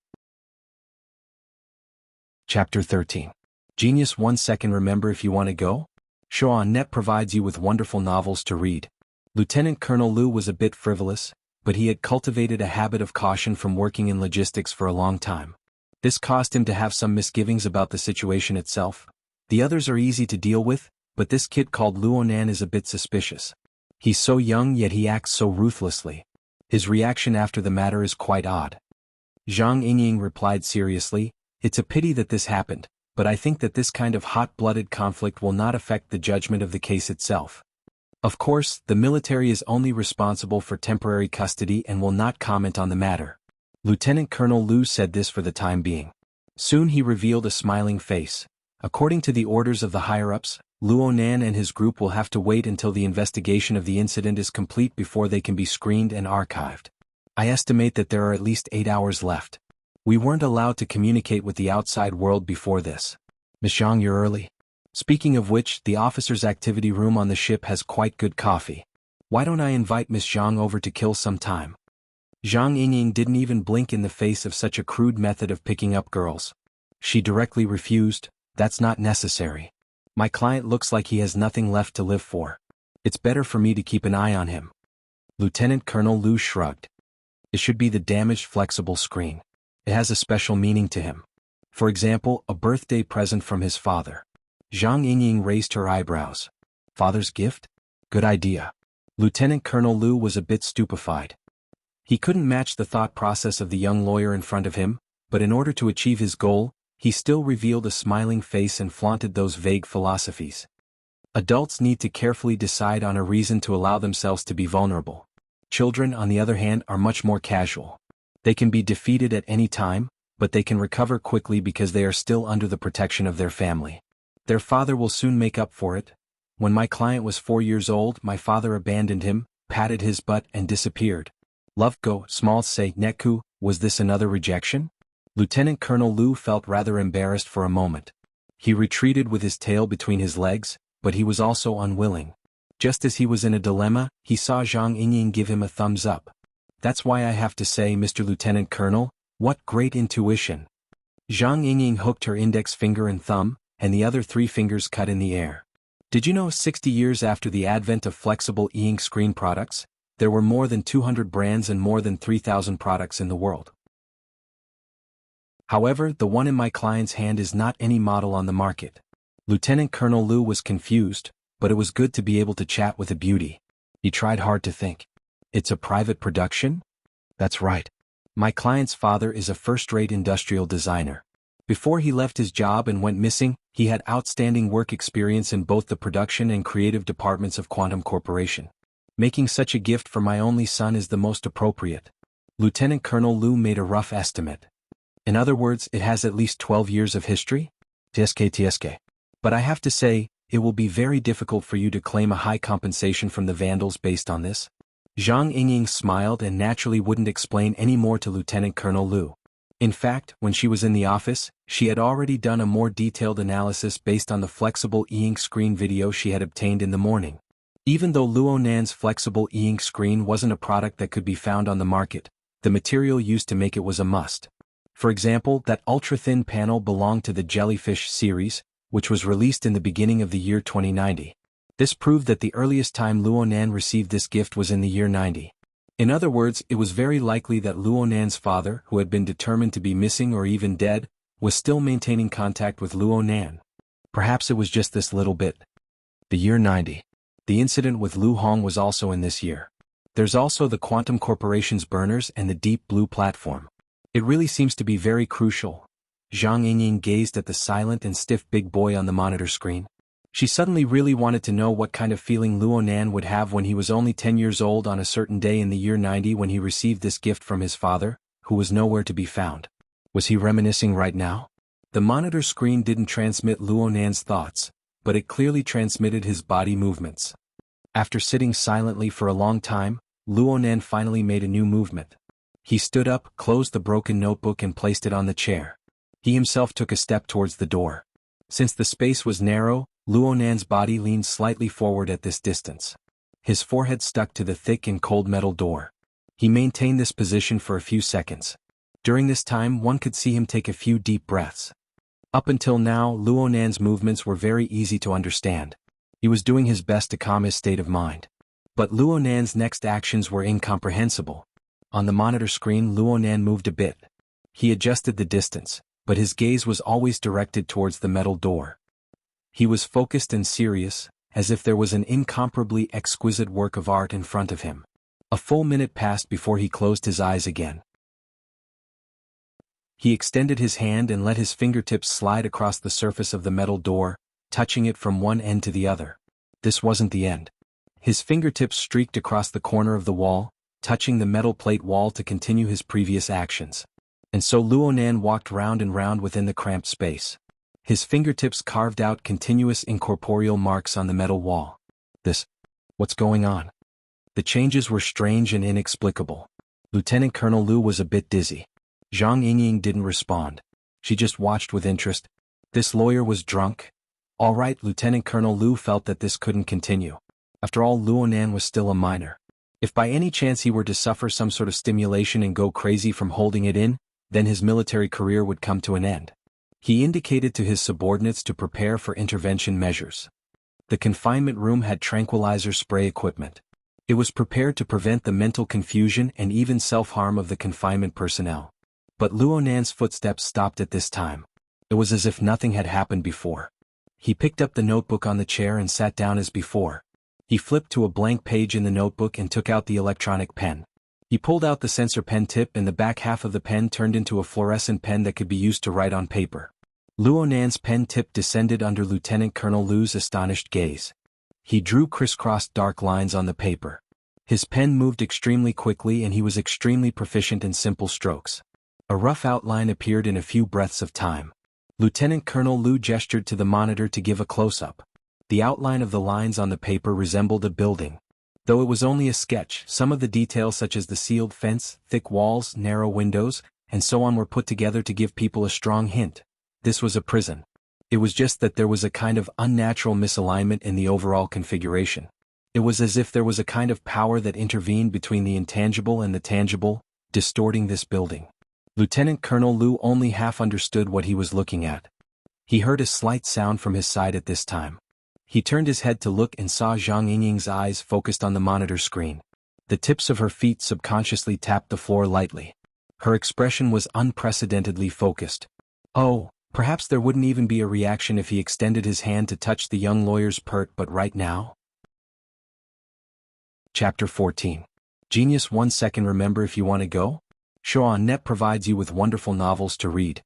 Chapter 13. Genius 1 second. Remember if you want to go? Xuanhuan provides you with wonderful novels to read. Lieutenant Colonel Liu was a bit frivolous, but he had cultivated a habit of caution from working in logistics for a long time. This caused him to have some misgivings about the situation itself. The others are easy to deal with, but this kid called Luonan is a bit suspicious. He's so young yet he acts so ruthlessly. His reaction after the matter is quite odd. Zhang Yingying replied seriously, "It's a pity that this happened, but I think that this kind of hot-blooded conflict will not affect the judgment of the case itself. Of course, the military is only responsible for temporary custody and will not comment on the matter. Lieutenant Colonel Lu said this for the time being. Soon he revealed a smiling face. According to the orders of the higher-ups, Luonan and his group will have to wait until the investigation of the incident is complete before they can be screened and archived. I estimate that there are at least 8 hours left. We weren't allowed to communicate with the outside world before this. Miss Zhang, you're early. Speaking of which, the officers' activity room on the ship has quite good coffee. Why don't I invite Miss Zhang over to kill some time? Zhang Yingying didn't even blink in the face of such a crude method of picking up girls. She directly refused. That's not necessary. My client looks like he has nothing left to live for. It's better for me to keep an eye on him. Lieutenant Colonel Lu shrugged. It should be the damaged flexible screen. It has a special meaning to him. For example, a birthday present from his father. Zhang Yingying raised her eyebrows. Father's gift? Good idea. Lieutenant Colonel Lu was a bit stupefied. He couldn't match the thought process of the young lawyer in front of him, but in order to achieve his goal, he still revealed a smiling face and flaunted those vague philosophies. Adults need to carefully decide on a reason to allow themselves to be vulnerable. Children, on the other hand, are much more casual. They can be defeated at any time, but they can recover quickly because they are still under the protection of their family. Their father will soon make up for it. When my client was 4 years old, my father abandoned him, patted his butt and disappeared. Love go, small say, neku, was this another rejection? Lieutenant Colonel Lu felt rather embarrassed for a moment. He retreated with his tail between his legs, but he was also unwilling. Just as he was in a dilemma, he saw Zhang Yingying give him a thumbs up. That's why I have to say, Mr. Lieutenant Colonel, what great intuition. Zhang Yingying hooked her index finger and thumb, and the other 3 fingers cut in the air. Did you know 60 years after the advent of flexible e-ink screen products, there were more than 200 brands and more than 3,000 products in the world? However, the one in my client's hand is not any model on the market. Lieutenant Colonel Lu was confused, but it was good to be able to chat with a beauty. He tried hard to think. It's a private production? That's right. My client's father is a first-rate industrial designer. Before he left his job and went missing, he had outstanding work experience in both the production and creative departments of Quantum Corporation. Making such a gift for my only son is the most appropriate. Lieutenant Colonel Lu made a rough estimate. In other words, it has at least 12 years of history? TSK. But I have to say, it will be very difficult for you to claim a high compensation from the Vandals based on this. Zhang Yingying smiled and naturally wouldn't explain any more to Lieutenant Colonel Lu. In fact, when she was in the office, she had already done a more detailed analysis based on the flexible e-ink screen video she had obtained in the morning. Even though Luonan's flexible e-ink screen wasn't a product that could be found on the market, the material used to make it was a must. For example, that ultra-thin panel belonged to the Jellyfish series, which was released in the beginning of the year 2090. This proved that the earliest time Luonan received this gift was in the year 90. In other words, it was very likely that Luonan's father, who had been determined to be missing or even dead, was still maintaining contact with Luonan. Perhaps it was just this little bit. The year 90. The incident with Lu Hong was also in this year. There's also the Quantum Corporation's burners and the Deep Blue platform. It really seems to be very crucial. Zhang Yingying gazed at the silent and stiff big boy on the monitor screen. She suddenly really wanted to know what kind of feeling Luonan would have when he was only 10 years old on a certain day in the year 90 when he received this gift from his father, who was nowhere to be found. Was he reminiscing right now? The monitor screen didn't transmit Luonan's thoughts, but it clearly transmitted his body movements. After sitting silently for a long time, Luonan finally made a new movement. He stood up, closed the broken notebook and placed it on the chair. He himself took a step towards the door. Since the space was narrow, Luonan's body leaned slightly forward at this distance. His forehead stuck to the thick and cold metal door. He maintained this position for a few seconds. During this time, one could see him take a few deep breaths. Up until now, Luonan's movements were very easy to understand. He was doing his best to calm his state of mind. But Luonan's next actions were incomprehensible. On the monitor screen, Luonan moved a bit. He adjusted the distance, but his gaze was always directed towards the metal door. He was focused and serious, as if there was an incomparably exquisite work of art in front of him. A full minute passed before he closed his eyes again. He extended his hand and let his fingertips slide across the surface of the metal door, touching it from one end to the other. This wasn't the end. His fingertips streaked across the corner of the wall, touching the metal plate wall to continue his previous actions. And so Luonan walked round and round within the cramped space. His fingertips carved out continuous incorporeal marks on the metal wall. What's going on? The changes were strange and inexplicable. Lieutenant Colonel Lu was a bit dizzy. Zhang Yingying didn't respond. She just watched with interest. This lawyer was drunk? All right, Lieutenant Colonel Lu felt that this couldn't continue. After all, Luonan was still a minor. If by any chance he were to suffer some sort of stimulation and go crazy from holding it in, then his military career would come to an end. He indicated to his subordinates to prepare for intervention measures. The confinement room had tranquilizer spray equipment. It was prepared to prevent the mental confusion and even self-harm of the confinement personnel. But Luonan's footsteps stopped at this time. It was as if nothing had happened before. He picked up the notebook on the chair and sat down as before. He flipped to a blank page in the notebook and took out the electronic pen. He pulled out the sensor pen tip and the back half of the pen turned into a fluorescent pen that could be used to write on paper. Luonan's pen tip descended under Lieutenant Colonel Lu's astonished gaze. He drew crisscrossed dark lines on the paper. His pen moved extremely quickly and he was extremely proficient in simple strokes. A rough outline appeared in a few breaths of time. Lieutenant Colonel Lu gestured to the monitor to give a close-up. The outline of the lines on the paper resembled a building. Though it was only a sketch, some of the details such as the sealed fence, thick walls, narrow windows, and so on were put together to give people a strong hint. This was a prison. It was just that there was a kind of unnatural misalignment in the overall configuration. It was as if there was a kind of power that intervened between the intangible and the tangible, distorting this building. Lieutenant Colonel Lu only half understood what he was looking at. He heard a slight sound from his side at this time. He turned his head to look and saw Zhang Yingying's eyes focused on the monitor screen. The tips of her feet subconsciously tapped the floor lightly. Her expression was unprecedentedly focused. Oh, perhaps there wouldn't even be a reaction if he extended his hand to touch the young lawyer's pert, but right now? Chapter 14. Genius 1 second. Remember if you want to go? Xuanhuan provides you with wonderful novels to read.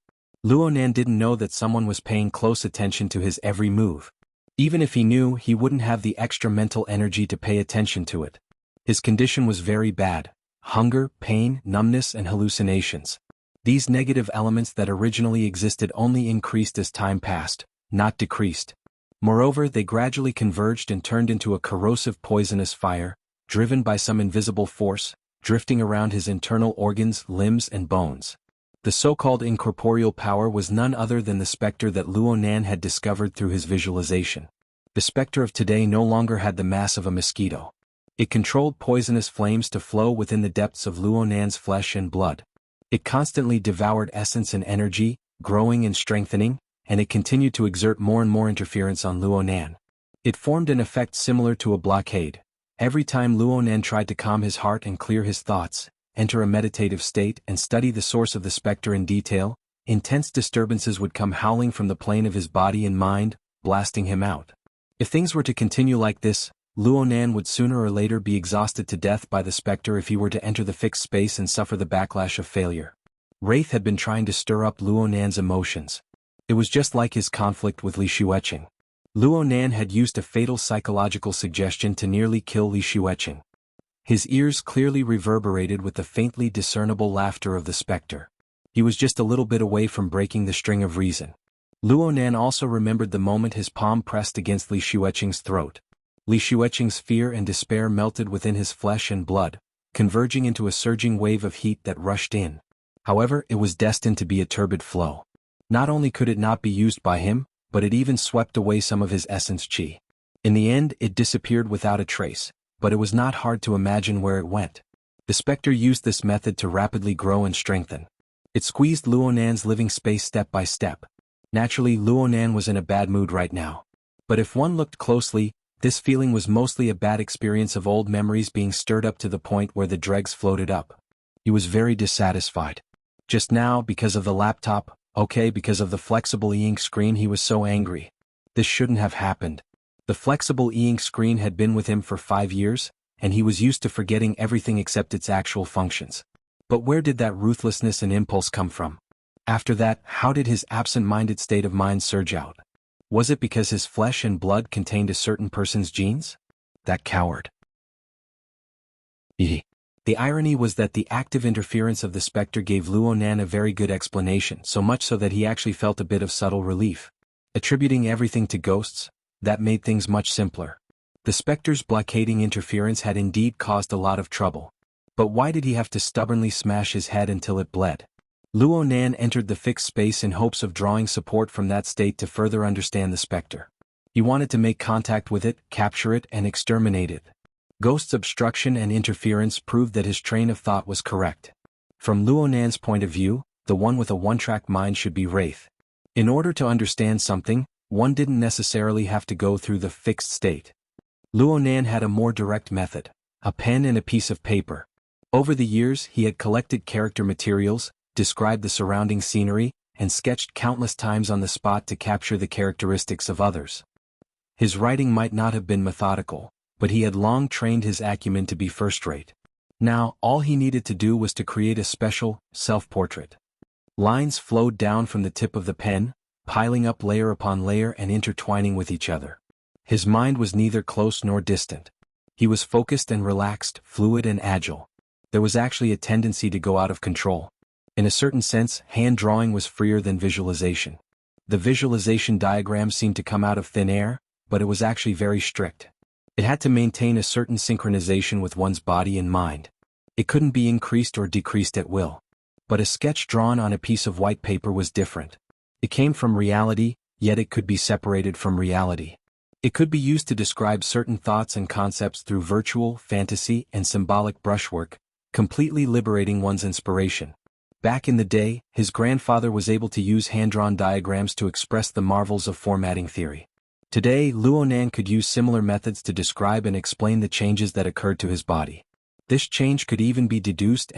Luonan didn't know that someone was paying close attention to his every move. Even if he knew, he wouldn't have the extra mental energy to pay attention to it. His condition was very bad. Hunger, pain, numbness, and hallucinations. These negative elements that originally existed only increased as time passed, not decreased. Moreover, they gradually converged and turned into a corrosive poisonous fire, driven by some invisible force, drifting around his internal organs, limbs, and bones. The so-called incorporeal power was none other than the specter that Luonan had discovered through his visualization. The specter of today no longer had the mass of a mosquito. It controlled poisonous flames to flow within the depths of Luonan's flesh and blood. It constantly devoured essence and energy, growing and strengthening, and it continued to exert more and more interference on Luonan. It formed an effect similar to a blockade. Every time Luonan tried to calm his heart and clear his thoughts, enter a meditative state and study the source of the specter in detail, intense disturbances would come howling from the plane of his body and mind, blasting him out. If things were to continue like this, Luonan would sooner or later be exhausted to death by the specter if he were to enter the fixed space and suffer the backlash of failure. Wraith had been trying to stir up Luonan's emotions. It was just like his conflict with Li Xueqing. Luonan had used a fatal psychological suggestion to nearly kill Li Xueqing. His ears clearly reverberated with the faintly discernible laughter of the specter. He was just a little bit away from breaking the string of reason. Luonan also remembered the moment his palm pressed against Li Xueqing's throat. Li Xueqing's fear and despair melted within his flesh and blood, converging into a surging wave of heat that rushed in. However, it was destined to be a turbid flow. Not only could it not be used by him, but it even swept away some of his essence qi. In the end, it disappeared without a trace, but it was not hard to imagine where it went. The specter used this method to rapidly grow and strengthen. It squeezed Luonan's living space step by step. Naturally, Luonan was in a bad mood right now. But if one looked closely, this feeling was mostly a bad experience of old memories being stirred up to the point where the dregs floated up. He was very dissatisfied. Just now, because of the laptop, because of the flexible e-ink screen, he was so angry. This shouldn't have happened. The flexible e-ink screen had been with him for 5 years, and he was used to forgetting everything except its actual functions. But where did that ruthlessness and impulse come from? After that, how did his absent-minded state of mind surge out? Was it because his flesh and blood contained a certain person's genes? that coward. The irony was that the active interference of the specter gave Luonan a very good explanation, so much so that he actually felt a bit of subtle relief. Attributing everything to ghosts, that made things much simpler. The specter's blockading interference had indeed caused a lot of trouble. But why did he have to stubbornly smash his head until it bled? Luonan entered the fixed space in hopes of drawing support from that state to further understand the specter. He wanted to make contact with it, capture it, and exterminate it. Ghost's obstruction and interference proved that his train of thought was correct. From Luonan's point of view, the one with a one-track mind should be Wraith. In order to understand something, one didn't necessarily have to go through the fixed state. Luonan had a more direct method, a pen and a piece of paper. Over the years he had collected character materials, described the surrounding scenery, and sketched countless times on the spot to capture the characteristics of others. His writing might not have been methodical, but he had long trained his acumen to be first-rate. Now, all he needed to do was to create a special, self-portrait. Lines flowed down from the tip of the pen, piling up layer upon layer and intertwining with each other. His mind was neither close nor distant. He was focused and relaxed, fluid and agile. There was actually a tendency to go out of control. In a certain sense, hand drawing was freer than visualization. The visualization diagram seemed to come out of thin air, but it was actually very strict. It had to maintain a certain synchronization with one's body and mind. It couldn't be increased or decreased at will. But a sketch drawn on a piece of white paper was different. It came from reality, yet it could be separated from reality. It could be used to describe certain thoughts and concepts through virtual, fantasy, and symbolic brushwork, completely liberating one's inspiration. Back in the day, his grandfather was able to use hand-drawn diagrams to express the marvels of formatting theory. Today, Luonan could use similar methods to describe and explain the changes that occurred to his body. This change could even be deduced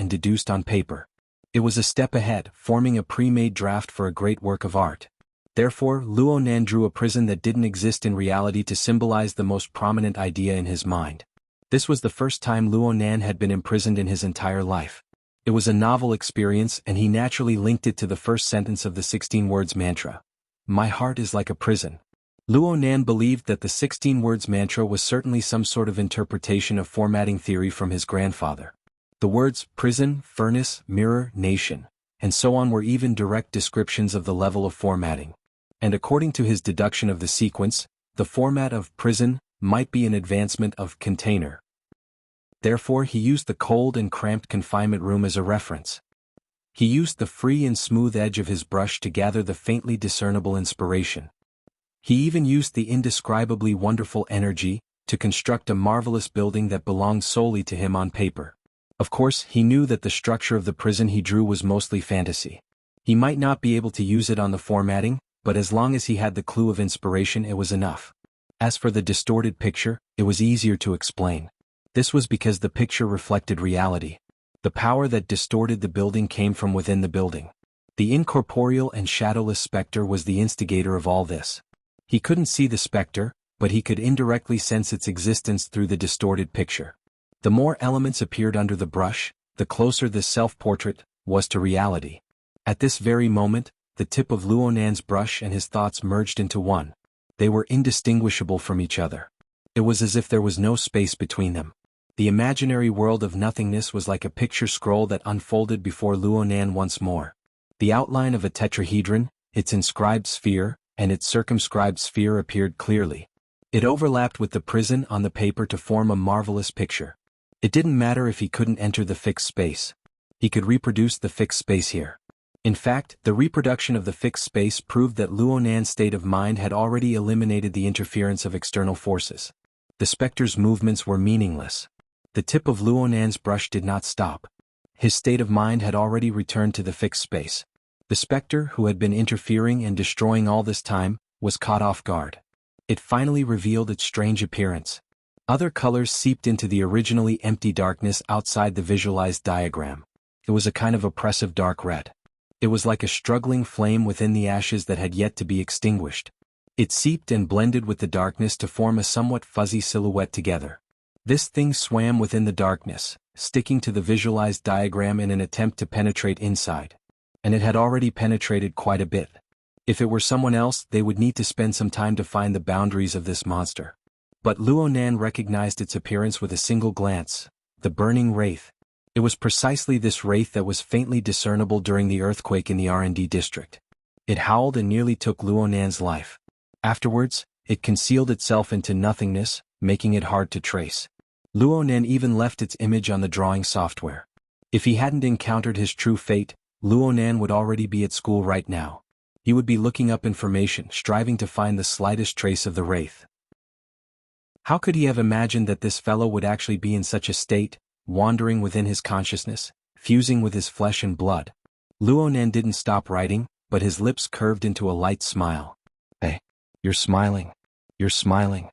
on paper. It was a step ahead, forming a pre-made draft for a great work of art. Therefore, Luonan drew a prison that didn't exist in reality to symbolize the most prominent idea in his mind. This was the first time Luonan had been imprisoned in his entire life. It was a novel experience and he naturally linked it to the first sentence of the 16 words mantra. My heart is like a prison. Luonan believed that the 16 words mantra was certainly some sort of interpretation of formatting theory from his grandfather. The words prison, furnace, mirror, nation, and so on were even direct descriptions of the level of formatting. And according to his deduction of the sequence, the format of prison might be an advancement of container. Therefore he used the cold and cramped confinement room as a reference. He used the free and smooth edge of his brush to gather the faintly discernible inspiration. He even used the indescribably wonderful energy to construct a marvelous building that belonged solely to him on paper. Of course, he knew that the structure of the prison he drew was mostly fantasy. He might not be able to use it on the formatting, but as long as he had the clue of inspiration it was enough. As for the distorted picture, it was easier to explain. This was because the picture reflected reality. The power that distorted the building came from within the building. The incorporeal and shadowless specter was the instigator of all this. He couldn't see the specter, but he could indirectly sense its existence through the distorted picture. The more elements appeared under the brush, the closer this self-portrait was to reality. At this very moment, the tip of Luonan's brush and his thoughts merged into one. They were indistinguishable from each other. It was as if there was no space between them. The imaginary world of nothingness was like a picture scroll that unfolded before Luonan once more. The outline of a tetrahedron, its inscribed sphere, and its circumscribed sphere appeared clearly. It overlapped with the prison on the paper to form a marvelous picture. It didn't matter if he couldn't enter the fixed space. He could reproduce the fixed space here. In fact, the reproduction of the fixed space proved that Luonan's state of mind had already eliminated the interference of external forces. The specter's movements were meaningless. The tip of Luonan's brush did not stop. His state of mind had already returned to the fixed space. The specter, who had been interfering and destroying all this time, was caught off guard. It finally revealed its strange appearance. Other colors seeped into the originally empty darkness outside the visualized diagram. It was a kind of oppressive dark red. It was like a struggling flame within the ashes that had yet to be extinguished. It seeped and blended with the darkness to form a somewhat fuzzy silhouette together. This thing swam within the darkness, sticking to the visualized diagram in an attempt to penetrate inside. And it had already penetrated quite a bit. If it were someone else, they would need to spend some time to find the boundaries of this monster. But Luonan recognized its appearance with a single glance, the burning wraith. It was precisely this wraith that was faintly discernible during the earthquake in the R&D district. It howled and nearly took Luonan's life. Afterwards, it concealed itself into nothingness, making it hard to trace. Luonan even left its image on the drawing software. If he hadn't encountered his true fate, Luonan would already be at school right now. He would be looking up information, striving to find the slightest trace of the wraith. How could he have imagined that this fellow would actually be in such a state, wandering within his consciousness, fusing with his flesh and blood? Luonan didn't stop writing, but his lips curved into a light smile. Hey, you're smiling. You're smiling.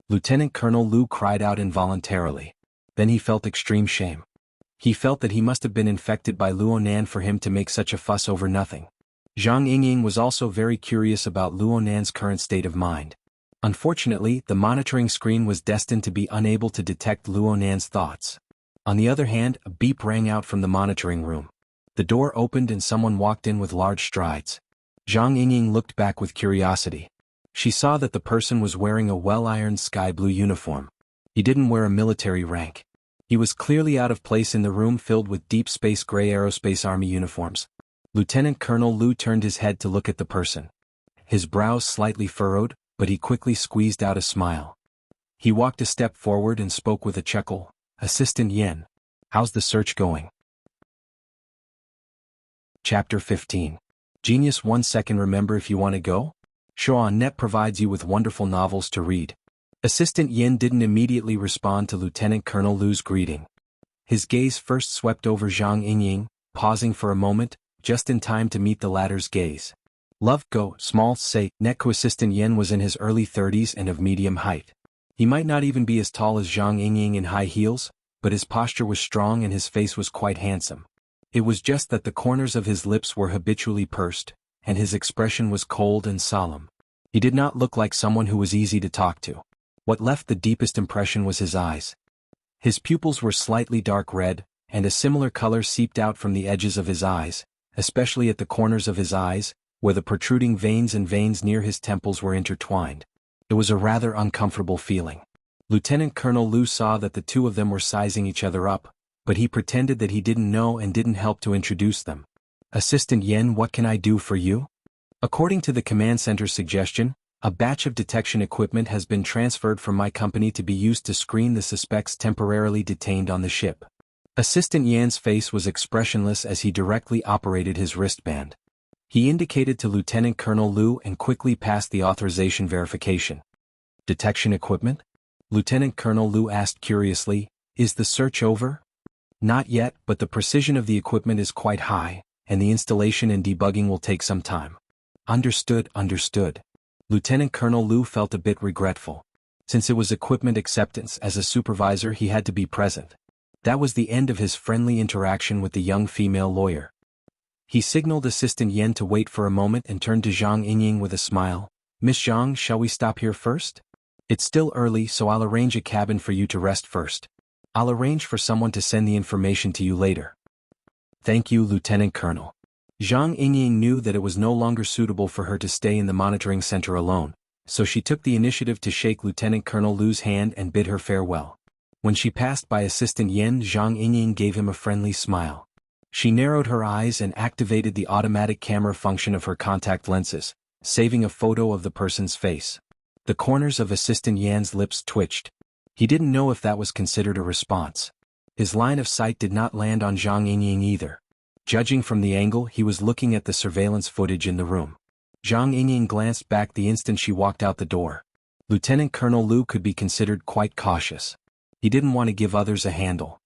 Lieutenant Colonel Lu cried out involuntarily. Then he felt extreme shame. He felt that he must have been infected by Luonan for him to make such a fuss over nothing. Xianxia was also very curious about Luonan's current state of mind. Unfortunately, the monitoring screen was destined to be unable to detect Luonan's thoughts. On the other hand, a beep rang out from the monitoring room. The door opened and someone walked in with large strides. Xianxia looked back with curiosity. She saw that the person was wearing a well-ironed sky blue uniform. He didn't wear a military rank. He was clearly out of place in the room filled with deep space gray aerospace army uniforms. Lieutenant Colonel Lu turned his head to look at the person. His brows slightly furrowed, but he quickly squeezed out a smile. He walked a step forward and spoke with a chuckle. Assistant Yen, how's the search going? Chapter 15. Genius 1 second. Remember, if you want to go? Xuanhuan provides you with wonderful novels to read. Assistant Yin didn't immediately respond to Lieutenant Colonel Lu's greeting. His gaze first swept over Xianxia, pausing for a moment, just in time to meet the latter's gaze. Love, go, small, say, Netco. Assistant Yin was in his early 30s and of medium height. He might not even be as tall as Xianxia in high heels, but his posture was strong and his face was quite handsome. It was just that the corners of his lips were habitually pursed, and his expression was cold and solemn. He did not look like someone who was easy to talk to. What left the deepest impression was his eyes. His pupils were slightly dark red, and a similar color seeped out from the edges of his eyes, especially at the corners of his eyes, where the protruding veins and veins near his temples were intertwined. It was a rather uncomfortable feeling. Lieutenant Colonel Lu saw that the two of them were sizing each other up, but he pretended that he didn't know and didn't help to introduce them. Assistant Yen, what can I do for you? According to the command center's suggestion, a batch of detection equipment has been transferred from my company to be used to screen the suspects temporarily detained on the ship. Assistant Yan's face was expressionless as he directly operated his wristband. He indicated to Lieutenant Colonel Lu and quickly passed the authorization verification. Detection equipment? Lieutenant Colonel Lu asked curiously, is the search over? Not yet, but the precision of the equipment is quite high, and the installation and debugging will take some time. Understood, understood. Lieutenant Colonel Lu felt a bit regretful. Since it was equipment acceptance, as a supervisor he had to be present. That was the end of his friendly interaction with the young female lawyer. He signaled Assistant Yen to wait for a moment and turned to Xianxia with a smile. Miss Zhang, shall we stop here first? It's still early, so I'll arrange a cabin for you to rest first. I'll arrange for someone to send the information to you later. Thank you, Lieutenant Colonel. Xianxia knew that it was no longer suitable for her to stay in the monitoring center alone, so she took the initiative to shake Lieutenant Colonel Lu's hand and bid her farewell. When she passed by Assistant Yen, Xianxia gave him a friendly smile. She narrowed her eyes and activated the automatic camera function of her contact lenses, saving a photo of the person's face. The corners of Assistant Yan's lips twitched. He didn't know if that was considered a response. His line of sight did not land on Xianxia either. Judging from the angle, he was looking at the surveillance footage in the room. Xianxia glanced back the instant she walked out the door. Lieutenant Colonel Lu could be considered quite cautious. He didn't want to give others a handle.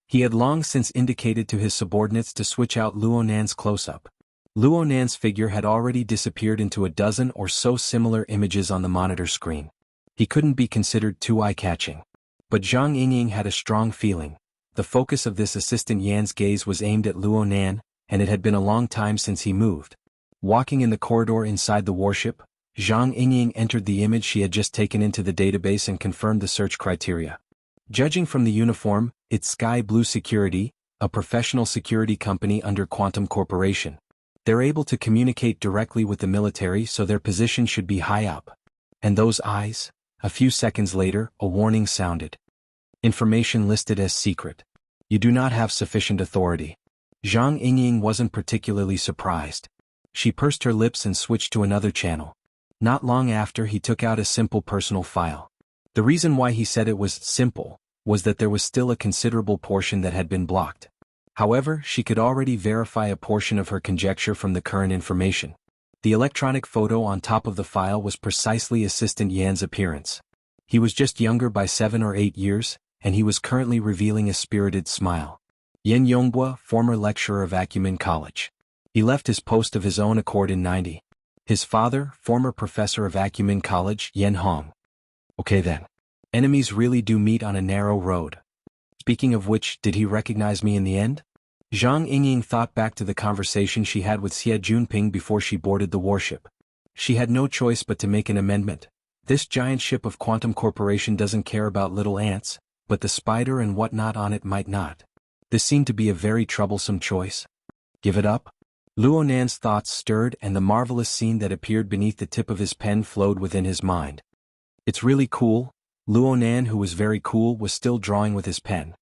He had long since indicated to his subordinates to switch out Luonan's close-up. Luonan's figure had already disappeared into a dozen or so similar images on the monitor screen. He couldn't be considered too eye-catching. But Xianxia had a strong feeling. The focus of this Assistant Yan's gaze was aimed at Luonan, and it had been a long time since he moved. Walking in the corridor inside the warship, Xianxia entered the image she had just taken into the database and confirmed the search criteria. Judging from the uniform, it's Sky Blue Security, a professional security company under Quantum Corporation. They're able to communicate directly with the military, so their position should be high up. And those eyes? A few seconds later, a warning sounded. Information listed as secret. You do not have sufficient authority. Zhang Yingying wasn't particularly surprised. She pursed her lips and switched to another channel. Not long after, he took out a simple personal file. The reason why he said it was simple was that there was still a considerable portion that had been blocked. However, she could already verify a portion of her conjecture from the current information. The electronic photo on top of the file was precisely Assistant Yan's appearance. He was just younger by 7 or 8 years, and he was currently revealing a spirited smile. Yan Yonghua, former lecturer of Acumen College. He left his post of his own accord in 90. His father, former professor of Acumen College, Yan Hong. Okay then. Enemies really do meet on a narrow road. Speaking of which, did he recognize me in the end? Zhang Yingying thought back to the conversation she had with Xie Junping before she boarded the warship. She had no choice but to make an amendment. This giant ship of Quantum Corporation doesn't care about little ants, but the spider and whatnot on it might not. This seemed to be a very troublesome choice. Give it up? Luo Nan's thoughts stirred and the marvelous scene that appeared beneath the tip of his pen flowed within his mind. It's really cool. Luo Nan, who was very cool, was still drawing with his pen.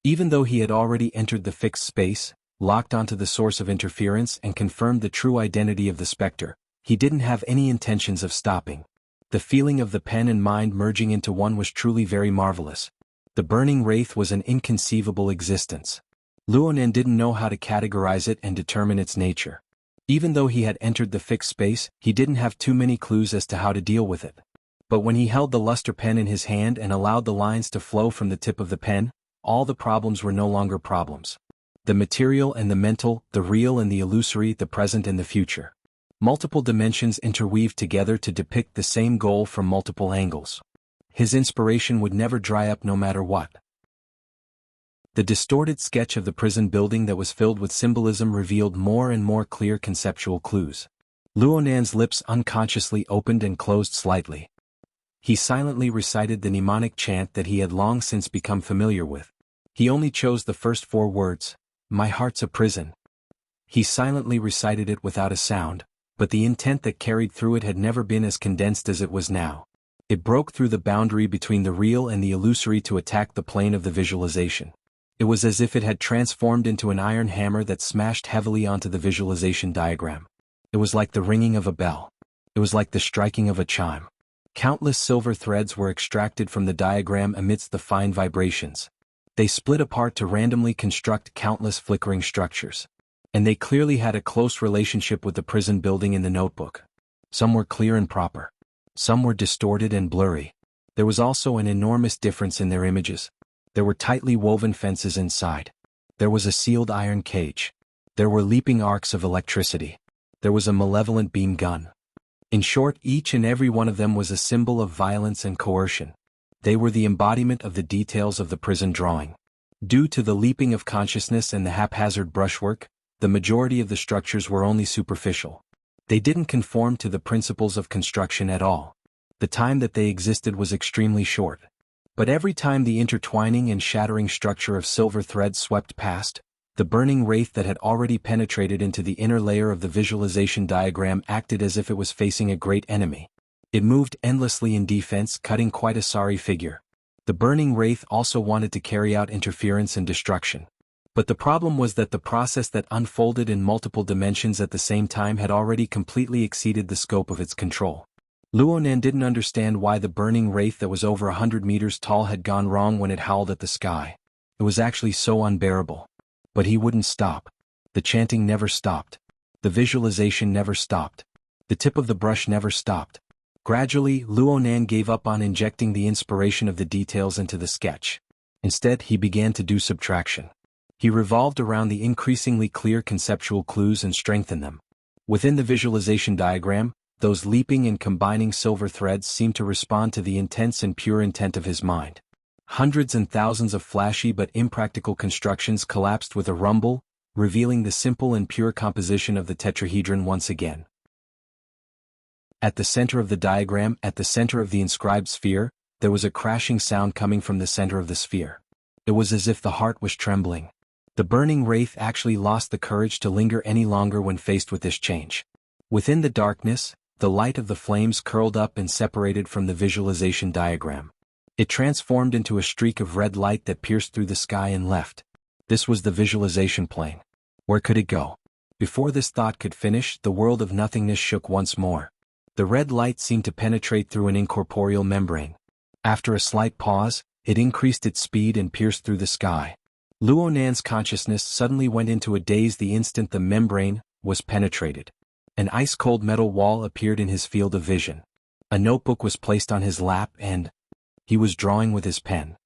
Even though he had already entered the fixed space, locked onto the source of interference and confirmed the true identity of the specter, he didn't have any intentions of stopping. The feeling of the pen and mind merging into one was truly very marvelous. The burning wraith was an inconceivable existence. Luo Nan didn't know how to categorize it and determine its nature. Even though he had entered the fixed space, he didn't have too many clues as to how to deal with it. But when he held the luster pen in his hand and allowed the lines to flow from the tip of the pen, all the problems were no longer problems. The material and the mental, the real and the illusory, the present and the future. Multiple dimensions interweaved together to depict the same goal from multiple angles. His inspiration would never dry up no matter what. The distorted sketch of the prison building that was filled with symbolism revealed more and more clear conceptual clues. Luo Nan's lips unconsciously opened and closed slightly. He silently recited the mnemonic chant that he had long since become familiar with. He only chose the first 4 words, "My heart's a prison." He silently recited it without a sound, but the intent that carried through it had never been as condensed as it was now. It broke through the boundary between the real and the illusory to attack the plane of the visualization. It was as if it had transformed into an iron hammer that smashed heavily onto the visualization diagram. It was like the ringing of a bell. It was like the striking of a chime. Countless silver threads were extracted from the diagram amidst the fine vibrations. They split apart to randomly construct countless flickering structures. And they clearly had a close relationship with the prison building in the notebook. Some were clear and proper. Some were distorted and blurry. There was also an enormous difference in their images. There were tightly woven fences inside. There was a sealed iron cage. There were leaping arcs of electricity. There was a malevolent beam gun. In short, each and every one of them was a symbol of violence and coercion. They were the embodiment of the details of the prison drawing. Due to the leaping of consciousness and the haphazard brushwork, the majority of the structures were only superficial. They didn't conform to the principles of construction at all. The time that they existed was extremely short. But every time the intertwining and shattering structure of silver threads swept past, the burning wraith that had already penetrated into the inner layer of the visualization diagram acted as if it was facing a great enemy. It moved endlessly in defense, cutting quite a sorry figure. The burning wraith also wanted to carry out interference and destruction. But the problem was that the process that unfolded in multiple dimensions at the same time had already completely exceeded the scope of its control. Luo Nan didn't understand why the burning wraith that was over 100 meters tall had gone wrong when it howled at the sky. It was actually so unbearable. But he wouldn't stop. The chanting never stopped. The visualization never stopped. The tip of the brush never stopped. Gradually, Luo Nan gave up on injecting the inspiration of the details into the sketch. Instead, he began to do subtraction. He revolved around the increasingly clear conceptual clues and strengthened them. Within the visualization diagram, those leaping and combining silver threads seemed to respond to the intense and pure intent of his mind. Hundreds and thousands of flashy but impractical constructions collapsed with a rumble, revealing the simple and pure composition of the tetrahedron once again. At the center of the diagram, at the center of the inscribed sphere, there was a crashing sound coming from the center of the sphere. It was as if the heart was trembling. The burning wraith actually lost the courage to linger any longer when faced with this change. Within the darkness, The light of the flames curled up and separated from the visualization diagram. It transformed into a streak of red light that pierced through the sky and left. This was the visualization plane. Where could it go? Before this thought could finish, the world of nothingness shook once more. The red light seemed to penetrate through an incorporeal membrane. After a slight pause, it increased its speed and pierced through the sky. Luonan's consciousness suddenly went into a daze the instant the membrane was penetrated. An ice-cold metal wall appeared in his field of vision. A notebook was placed on his lap and he was drawing with his pen.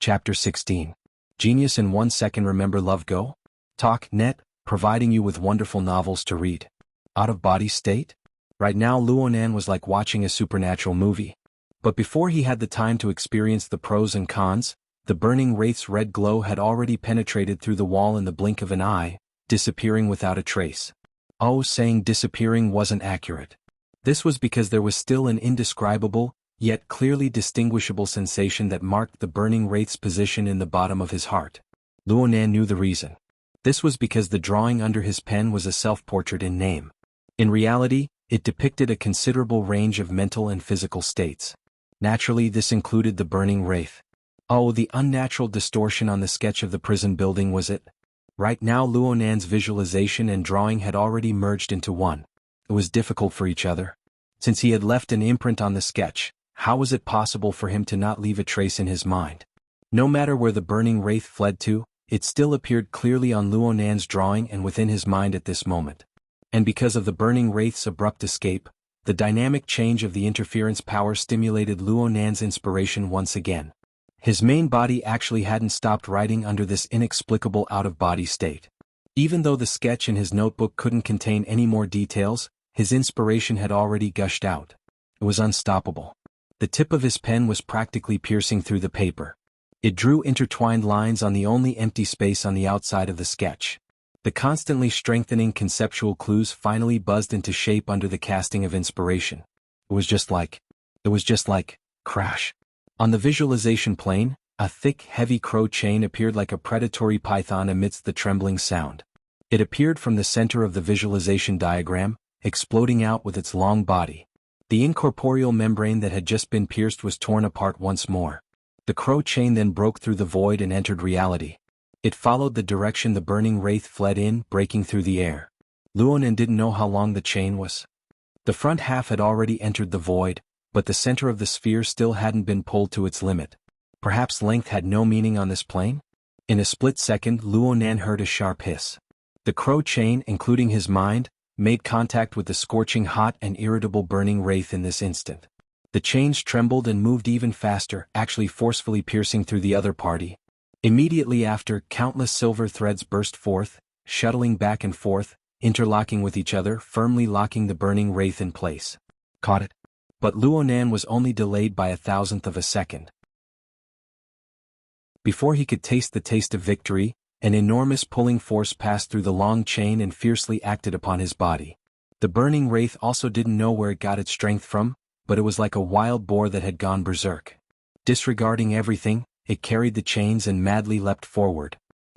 Chapter 16. Genius in 1 second. Remember Love Go? Talk Net, providing you with wonderful novels to read. Out-of-body state? Right now Luonan was like watching a supernatural movie. But before he had the time to experience the pros and cons, the burning wraith's red glow had already penetrated through the wall in the blink of an eye, disappearing without a trace. Oh, saying disappearing wasn't accurate. This was because there was still an indescribable, yet clearly distinguishable sensation that marked the burning wraith's position in the bottom of his heart. Luonan knew the reason. This was because the drawing under his pen was a self-portrait in name. In reality, it depicted a considerable range of mental and physical states. Naturally, this included the burning wraith. Oh, the unnatural distortion on the sketch of the prison building was it? Right now Luonan's visualization and drawing had already merged into one. It was difficult for each other. Since he had left an imprint on the sketch, how was it possible for him to not leave a trace in his mind? No matter where the burning wraith fled to, it still appeared clearly on Luonan's drawing and within his mind at this moment. And because of the burning wraith's abrupt escape, the dynamic change of the interference power stimulated Luonan's inspiration once again. His main body actually hadn't stopped writing under this inexplicable out-of-body state. Even though the sketch in his notebook couldn't contain any more details, his inspiration had already gushed out. It was unstoppable. The tip of his pen was practically piercing through the paper. It drew intertwined lines on the only empty space on the outside of the sketch. The constantly strengthening conceptual clues finally buzzed into shape under the casting of inspiration. It was just like, crash. On the visualization plane, a thick, heavy crow chain appeared like a predatory python amidst the trembling sound. It appeared from the center of the visualization diagram, exploding out with its long body. The incorporeal membrane that had just been pierced was torn apart once more. The crow chain then broke through the void and entered reality. It followed the direction the burning wraith fled in, breaking through the air. Luonan didn't know how long the chain was. The front half had already entered the void, but the center of the sphere still hadn't been pulled to its limit. Perhaps length had no meaning on this plane? In a split second, Luonan heard a sharp hiss. The crow chain, including his mind, made contact with the scorching hot and irritable burning wraith in this instant. The chains trembled and moved even faster, actually forcefully piercing through the other party. Immediately after, countless silver threads burst forth, shuttling back and forth, interlocking with each other, firmly locking the burning wraith in place. Caught it? But Luonan was only delayed by 1,000th of a second. Before he could taste the taste of victory, an enormous pulling force passed through the long chain and fiercely acted upon his body. The burning wraith also didn't know where it got its strength from, but it was like a wild boar that had gone berserk. Disregarding everything, it carried the chains and madly leapt forward.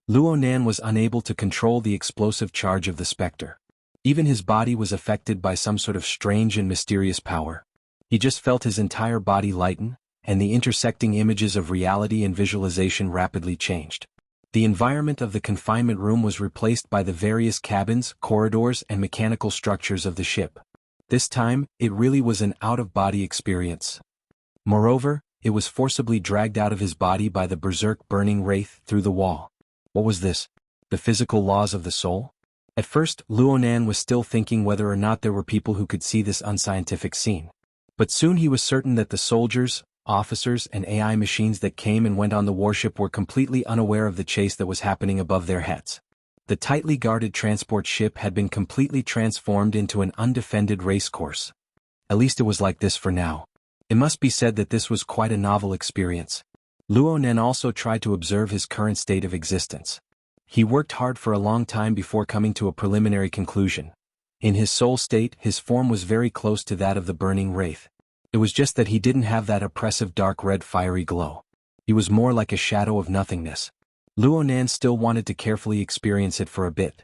Luonan was unable to control the explosive charge of the specter. Even his body was affected by some sort of strange and mysterious power. He just felt his entire body lighten, and the intersecting images of reality and visualization rapidly changed. The environment of the confinement room was replaced by the various cabins, corridors, and mechanical structures of the ship. This time, it really was an out-of-body experience. Moreover, it was forcibly dragged out of his body by the berserk burning wraith through the wall. What was this? The physical laws of the soul? At first, Luonan was still thinking whether or not there were people who could see this unscientific scene. But soon he was certain that the soldiers, officers, and AI machines that came and went on the warship were completely unaware of the chase that was happening above their heads. The tightly guarded transport ship had been completely transformed into an undefended racecourse. At least it was like this for now. It must be said that this was quite a novel experience. Luonan also tried to observe his current state of existence. He worked hard for a long time before coming to a preliminary conclusion. In his soul state, his form was very close to that of the burning wraith. It was just that he didn't have that oppressive dark red fiery glow. He was more like a shadow of nothingness. Luonan still wanted to carefully experience it for a bit.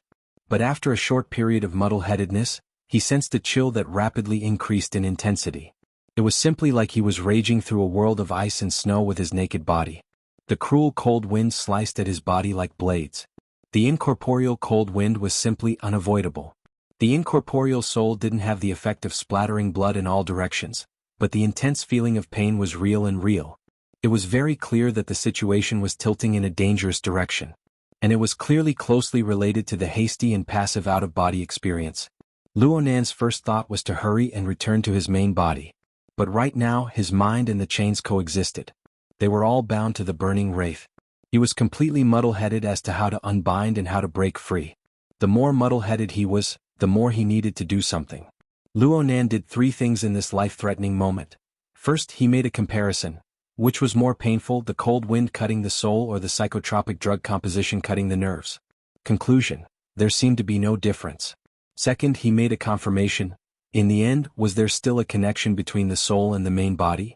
But after a short period of muddle-headedness, he sensed a chill that rapidly increased in intensity. It was simply like he was raging through a world of ice and snow with his naked body. The cruel cold wind sliced at his body like blades. The incorporeal cold wind was simply unavoidable. The incorporeal soul didn't have the effect of splattering blood in all directions, but the intense feeling of pain was real and real. It was very clear that the situation was tilting in a dangerous direction. And it was clearly closely related to the hasty and passive out-of-body experience. Luonan's first thought was to hurry and return to his main body. But right now his mind and the chains coexisted. They were all bound to the burning wraith. He was completely muddle-headed as to how to unbind and how to break free. The more muddle-headed he was, the more he needed to do something. Luonan did 3 things in this life-threatening moment. First, he made a comparison. Which was more painful, the cold wind cutting the soul or the psychotropic drug composition cutting the nerves? Conclusion: there seemed to be no difference. Second, he made a confirmation. In the end, was there still a connection between the soul and the main body?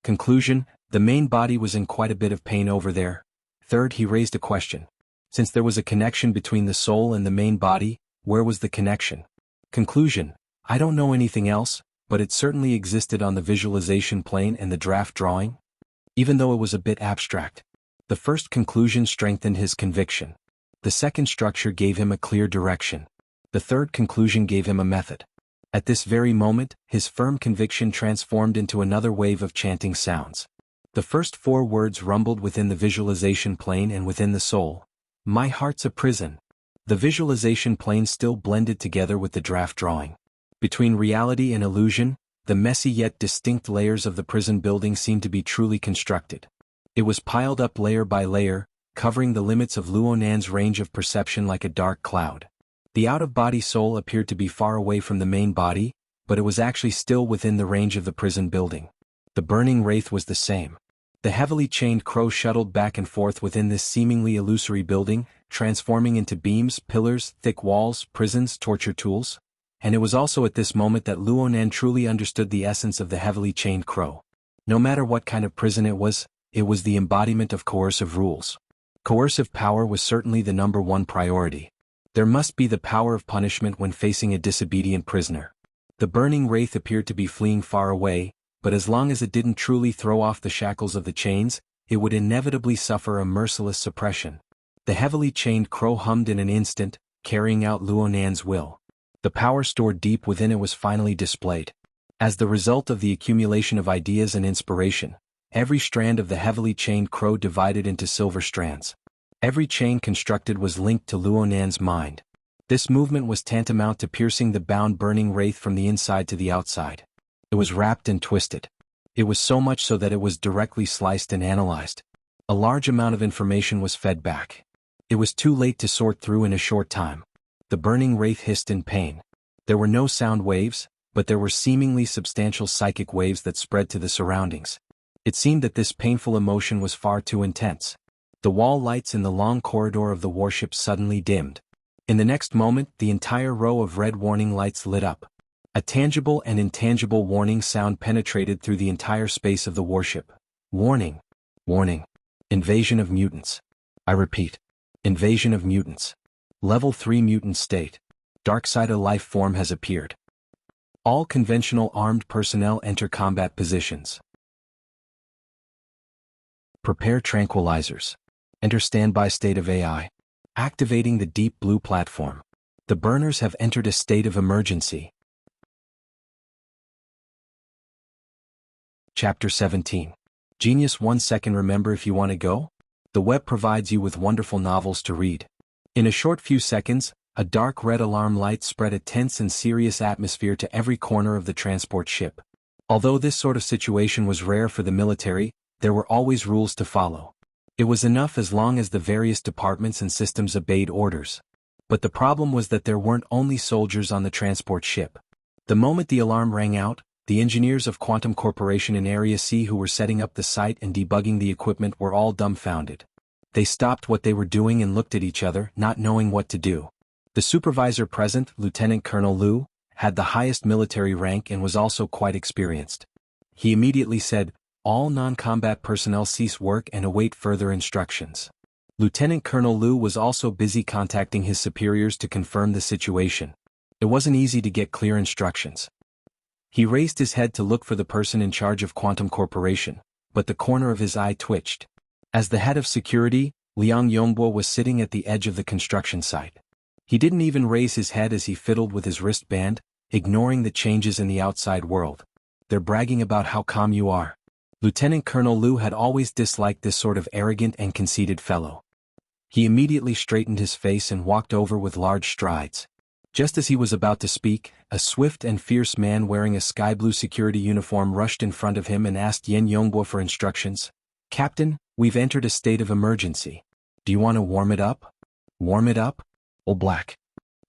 Conclusion: the main body was in quite a bit of pain over there. Third, he raised a question. Since there was a connection between the soul and the main body, where was the connection? Conclusion: I don't know anything else, but it certainly existed on the visualization plane and the draft drawing, even though it was a bit abstract. The first conclusion strengthened his conviction. The second structure gave him a clear direction. The third conclusion gave him a method. At this very moment, his firm conviction transformed into another wave of chanting sounds. The first 4 words rumbled within the visualization plane and within the soul. My heart's a prison. The visualization plane still blended together with the draft drawing. Between reality and illusion, the messy yet distinct layers of the prison building seemed to be truly constructed. It was piled up layer by layer, covering the limits of Luonan's range of perception like a dark cloud. The out-of-body soul appeared to be far away from the main body, but it was actually still within the range of the prison building. The burning wraith was the same. The heavily chained crow shuttled back and forth within this seemingly illusory building, transforming into beams, pillars, thick walls, prisons, torture tools. And it was also at this moment that Luonan truly understood the essence of the heavily chained crow. No matter what kind of prison it was the embodiment of coercive rules. Coercive power was certainly the number 1 priority. There must be the power of punishment when facing a disobedient prisoner. The burning wraith appeared to be fleeing far away, but as long as it didn't truly throw off the shackles of the chains, it would inevitably suffer a merciless suppression. The heavily chained crow hummed in an instant, carrying out Luonan's will. The power stored deep within it was finally displayed. As the result of the accumulation of ideas and inspiration, every strand of the heavily chained crow divided into silver strands. Every chain constructed was linked to Luonan's mind. This movement was tantamount to piercing the bound burning wraith from the inside to the outside. It was wrapped and twisted. It was so much so that it was directly sliced and analyzed. A large amount of information was fed back. It was too late to sort through in a short time. The burning wraith hissed in pain. There were no sound waves, but there were seemingly substantial psychic waves that spread to the surroundings. It seemed that this painful emotion was far too intense. The wall lights in the long corridor of the warship suddenly dimmed. In the next moment, the entire row of red warning lights lit up. A tangible and intangible warning sound penetrated through the entire space of the warship. Warning. Warning. Invasion of mutants. I repeat. Invasion of mutants. Level 3 mutant state. Darkside life form has appeared. All conventional armed personnel enter combat positions. Prepare tranquilizers. Enter standby state of AI. Activating the deep blue platform. The burners have entered a state of emergency. Chapter 17. Genius 1 second. Remember, if you want to go? The web provides you with wonderful novels to read. In a short few seconds, a dark red alarm light spread a tense and serious atmosphere to every corner of the transport ship. Although this sort of situation was rare for the military, there were always rules to follow. It was enough as long as the various departments and systems obeyed orders. But the problem was that there weren't only soldiers on the transport ship. The moment the alarm rang out, the engineers of Quantum Corporation in Area C who were setting up the site and debugging the equipment were all dumbfounded. They stopped what they were doing and looked at each other, not knowing what to do. The supervisor present, Lieutenant Colonel Liu, had the highest military rank and was also quite experienced. He immediately said, "All non-combat personnel cease work and await further instructions." Lieutenant Colonel Liu was also busy contacting his superiors to confirm the situation. It wasn't easy to get clear instructions. He raised his head to look for the person in charge of Quantum Corporation, but the corner of his eye twitched. As the head of security, Liang Yongbo was sitting at the edge of the construction site. He didn't even raise his head as he fiddled with his wristband, ignoring the changes in the outside world. They're bragging about how calm you are. Lieutenant Colonel Liu had always disliked this sort of arrogant and conceited fellow. He immediately straightened his face and walked over with large strides. Just as he was about to speak, a swift and fierce man wearing a sky-blue security uniform rushed in front of him and asked Yen Yongbo for instructions. "Captain, we've entered a state of emergency. Do you want to warm it up?" "Warm it up? Oh, black."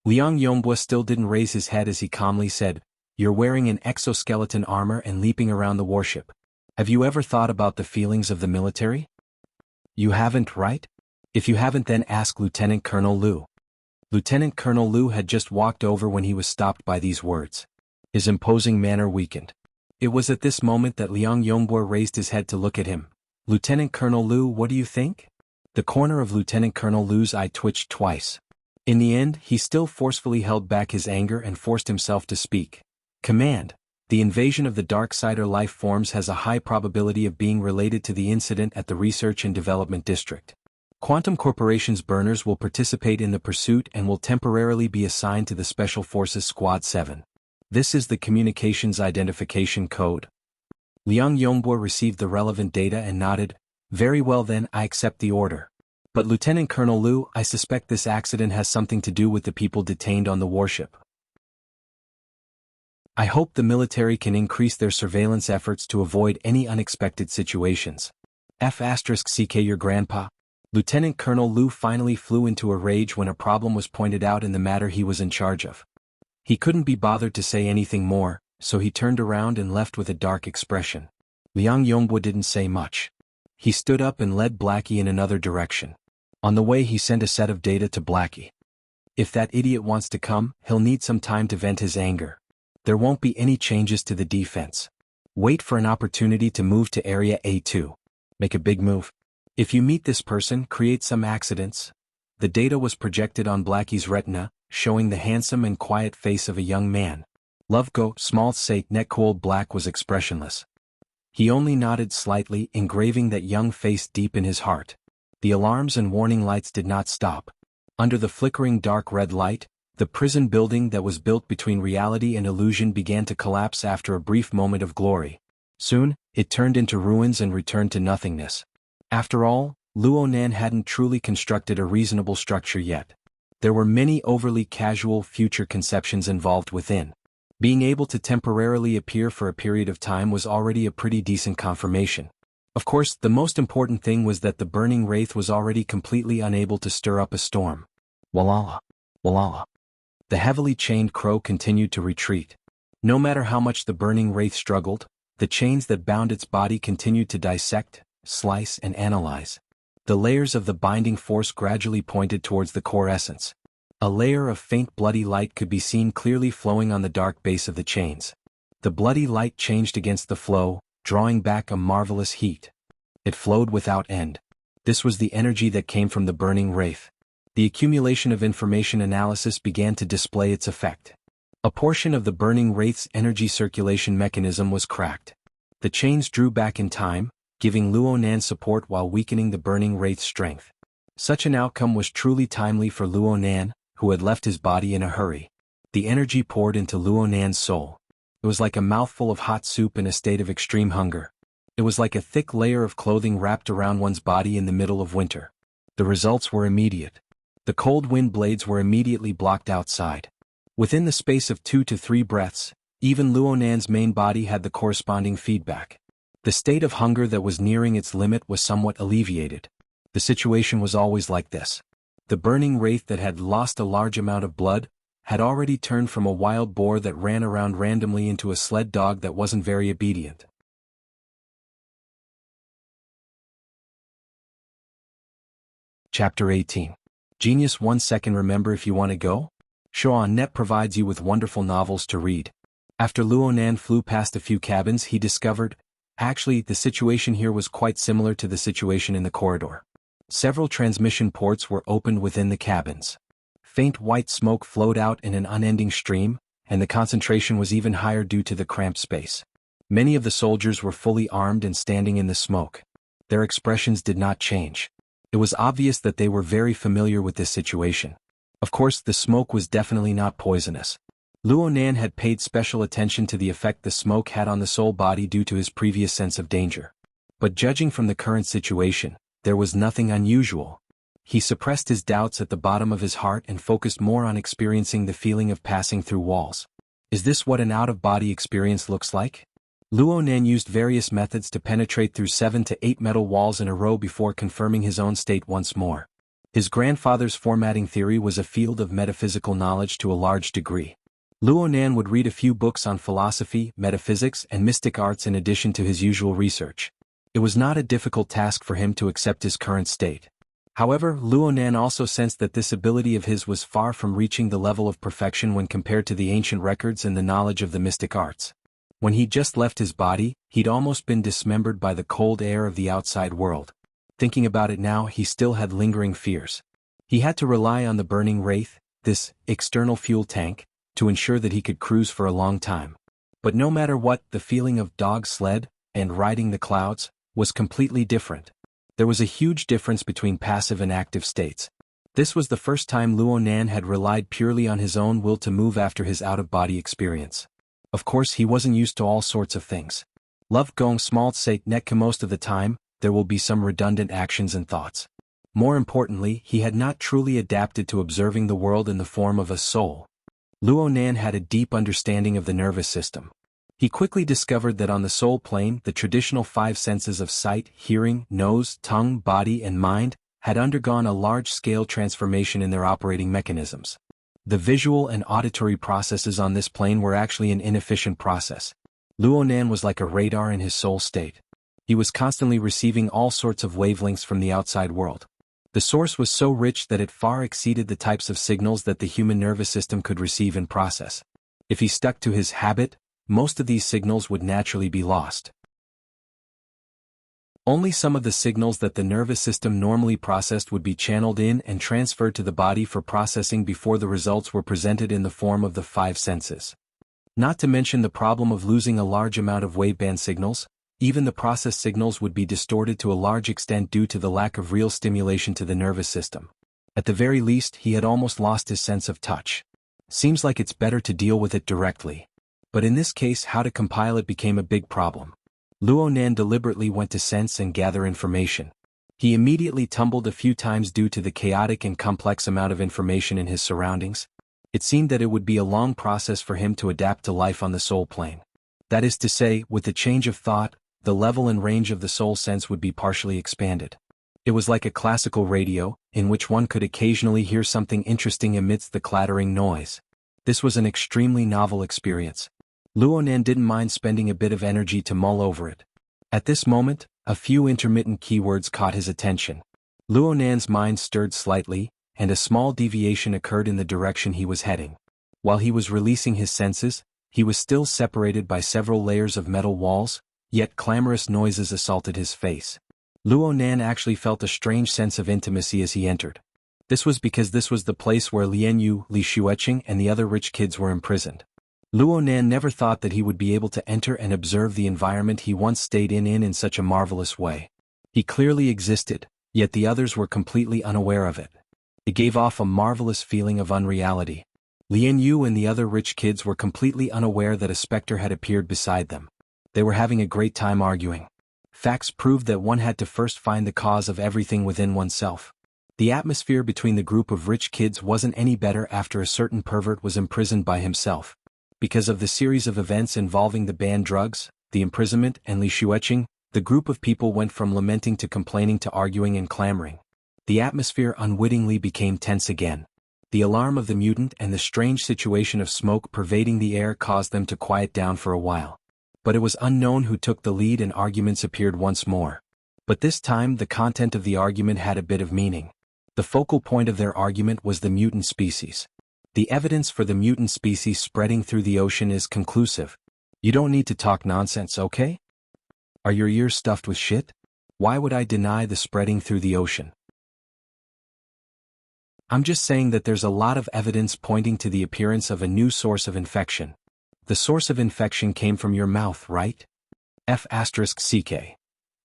Liang Yongbo still didn't raise his head as he calmly said, "You're wearing an exoskeleton armor and leaping around the warship. Have you ever thought about the feelings of the military? You haven't, right? If you haven't, then ask Lieutenant Colonel Liu." Lieutenant Colonel Liu had just walked over when he was stopped by these words. His imposing manner weakened. It was at this moment that Liang Yongbo raised his head to look at him. "Lieutenant Colonel Liu, what do you think?" The corner of Lieutenant Colonel Liu's eye twitched twice. In the end, he still forcefully held back his anger and forced himself to speak. "Command, the invasion of the Darksider life forms has a high probability of being related to the incident at the Research and Development District. Quantum Corporation's burners will participate in the pursuit and will temporarily be assigned to the Special Forces Squad 7. This is the Communications Identification Code." Liang Yongbo received the relevant data and nodded. "Very well then, I accept the order. But Lieutenant Colonel Liu, I suspect this accident has something to do with the people detained on the warship. I hope the military can increase their surveillance efforts to avoid any unexpected situations. F***ck your grandpa." Lieutenant Colonel Liu finally flew into a rage when a problem was pointed out in the matter he was in charge of. He couldn't be bothered to say anything more, so he turned around and left with a dark expression. Liang Yongbo didn't say much. He stood up and led Blackie in another direction. On the way he sent a set of data to Blackie. "If that idiot wants to come, he'll need some time to vent his anger. There won't be any changes to the defense. Wait for an opportunity to move to Area A2. Make a big move. If you meet this person, create some accidents." The data was projected on Blackie's retina, showing the handsome and quiet face of a young man. Lovego, small sake Netcold Black was expressionless. He only nodded slightly, engraving that young face deep in his heart. The alarms and warning lights did not stop. Under the flickering dark red light, the prison building that was built between reality and illusion began to collapse after a brief moment of glory. Soon, it turned into ruins and returned to nothingness. After all, Luonan hadn't truly constructed a reasonable structure yet. There were many overly casual future conceptions involved within. Being able to temporarily appear for a period of time was already a pretty decent confirmation. Of course, the most important thing was that the burning wraith was already completely unable to stir up a storm. Walala. Walala. The heavily chained crow continued to retreat. No matter how much the burning wraith struggled, the chains that bound its body continued to dissect, slice and analyze. The layers of the binding force gradually pointed towards the core essence. A layer of faint bloody light could be seen clearly flowing on the dark base of the chains. The bloody light changed against the flow, drawing back a marvelous heat. It flowed without end. This was the energy that came from the burning wraith. The accumulation of information analysis began to display its effect. A portion of the burning wraith's energy circulation mechanism was cracked. The chains drew back in time, giving Luonan support while weakening the burning wraith's strength. Such an outcome was truly timely for Luonan, who had left his body in a hurry. The energy poured into Luonan's soul. It was like a mouthful of hot soup in a state of extreme hunger. It was like a thick layer of clothing wrapped around one's body in the middle of winter. The results were immediate. The cold wind blades were immediately blocked outside. Within the space of 2 to 3 breaths, even Luonan's main body had the corresponding feedback. The state of hunger that was nearing its limit was somewhat alleviated. The situation was always like this. The burning wraith that had lost a large amount of blood had already turned from a wild boar that ran around randomly into a sled dog that wasn't very obedient. Chapter 18. Genius 1 second. Remember, if you want to go? Xuanhuan provides you with wonderful novels to read. After Luonan flew past a few cabins, he discovered, actually, the situation here was quite similar to the situation in the corridor. Several transmission ports were opened within the cabins. Faint white smoke flowed out in an unending stream, and the concentration was even higher due to the cramped space. Many of the soldiers were fully armed and standing in the smoke. Their expressions did not change. It was obvious that they were very familiar with this situation. Of course, the smoke was definitely not poisonous. Luo Nan had paid special attention to the effect the smoke had on the soul body due to his previous sense of danger. But judging from the current situation, there was nothing unusual. He suppressed his doubts at the bottom of his heart and focused more on experiencing the feeling of passing through walls. Is this what an out-of-body experience looks like? Luo Nan used various methods to penetrate through 7 to 8 metal walls in a row before confirming his own state once more. His grandfather's formatting theory was a field of metaphysical knowledge to a large degree. Luo Nan would read a few books on philosophy, metaphysics, and mystic arts in addition to his usual research. It was not a difficult task for him to accept his current state. However, Luo Nan also sensed that this ability of his was far from reaching the level of perfection when compared to the ancient records and the knowledge of the mystic arts. When he'd just left his body, he'd almost been dismembered by the cold air of the outside world. Thinking about it now, he still had lingering fears. He had to rely on the burning wraith, this external fuel tank, to ensure that he could cruise for a long time. But no matter what, the feeling of dog sled and riding the clouds was completely different. There was a huge difference between passive and active states. This was the first time Luo Nan had relied purely on his own will to move after his out-of-body experience. Of course, he wasn't used to all sorts of things. Love going small sake neck most of the time, there will be some redundant actions and thoughts. More importantly, he had not truly adapted to observing the world in the form of a soul. Luo Nan had a deep understanding of the nervous system. He quickly discovered that on the soul plane, the traditional 5 senses of sight, hearing, nose, tongue, body, and mind had undergone a large-scale transformation in their operating mechanisms. The visual and auditory processes on this plane were actually an inefficient process. Luo Nan was like a radar in his soul state. He was constantly receiving all sorts of wavelengths from the outside world. The source was so rich that it far exceeded the types of signals that the human nervous system could receive and process. If he stuck to his habit, most of these signals would naturally be lost. Only some of the signals that the nervous system normally processed would be channeled in and transferred to the body for processing before the results were presented in the form of the 5 senses. Not to mention the problem of losing a large amount of waveband signals, even the processed signals would be distorted to a large extent due to the lack of real stimulation to the nervous system. At the very least, he had almost lost his sense of touch. Seems like it's better to deal with it directly. But in this case, how to compile it became a big problem. Luo Nan deliberately went to sense and gather information. He immediately tumbled a few times due to the chaotic and complex amount of information in his surroundings. It seemed that it would be a long process for him to adapt to life on the soul plane. That is to say, with the change of thought, the level and range of the soul sense would be partially expanded. It was like a classical radio, in which one could occasionally hear something interesting amidst the clattering noise. This was an extremely novel experience. Luo Nan didn't mind spending a bit of energy to mull over it. At this moment, a few intermittent keywords caught his attention. Luo Nan's mind stirred slightly, and a small deviation occurred in the direction he was heading. While he was releasing his senses, he was still separated by several layers of metal walls, yet clamorous noises assaulted his face. Luo Nan actually felt a strange sense of intimacy as he entered. This was because this was the place where Lian Yu, Li Xueqing, and the other rich kids were imprisoned. Luo Nan never thought that he would be able to enter and observe the environment he once stayed in such a marvelous way. He clearly existed, yet the others were completely unaware of it. It gave off a marvelous feeling of unreality. Lian Yu and the other rich kids were completely unaware that a specter had appeared beside them. They were having a great time arguing. Facts proved that one had to first find the cause of everything within oneself. The atmosphere between the group of rich kids wasn't any better after a certain pervert was imprisoned by himself. Because of the series of events involving the banned drugs, the imprisonment, and Li Xueqing, the group of people went from lamenting to complaining to arguing and clamoring. The atmosphere unwittingly became tense again. The alarm of the mutant and the strange situation of smoke pervading the air caused them to quiet down for a while. But it was unknown who took the lead and arguments appeared once more. But this time the content of the argument had a bit of meaning. The focal point of their argument was the mutant species. The evidence for the mutant species spreading through the ocean is conclusive. You don't need to talk nonsense, okay? Are your ears stuffed with shit? Why would I deny the spreading through the ocean? I'm just saying that there's a lot of evidence pointing to the appearance of a new source of infection. The source of infection came from your mouth, right? F***CK.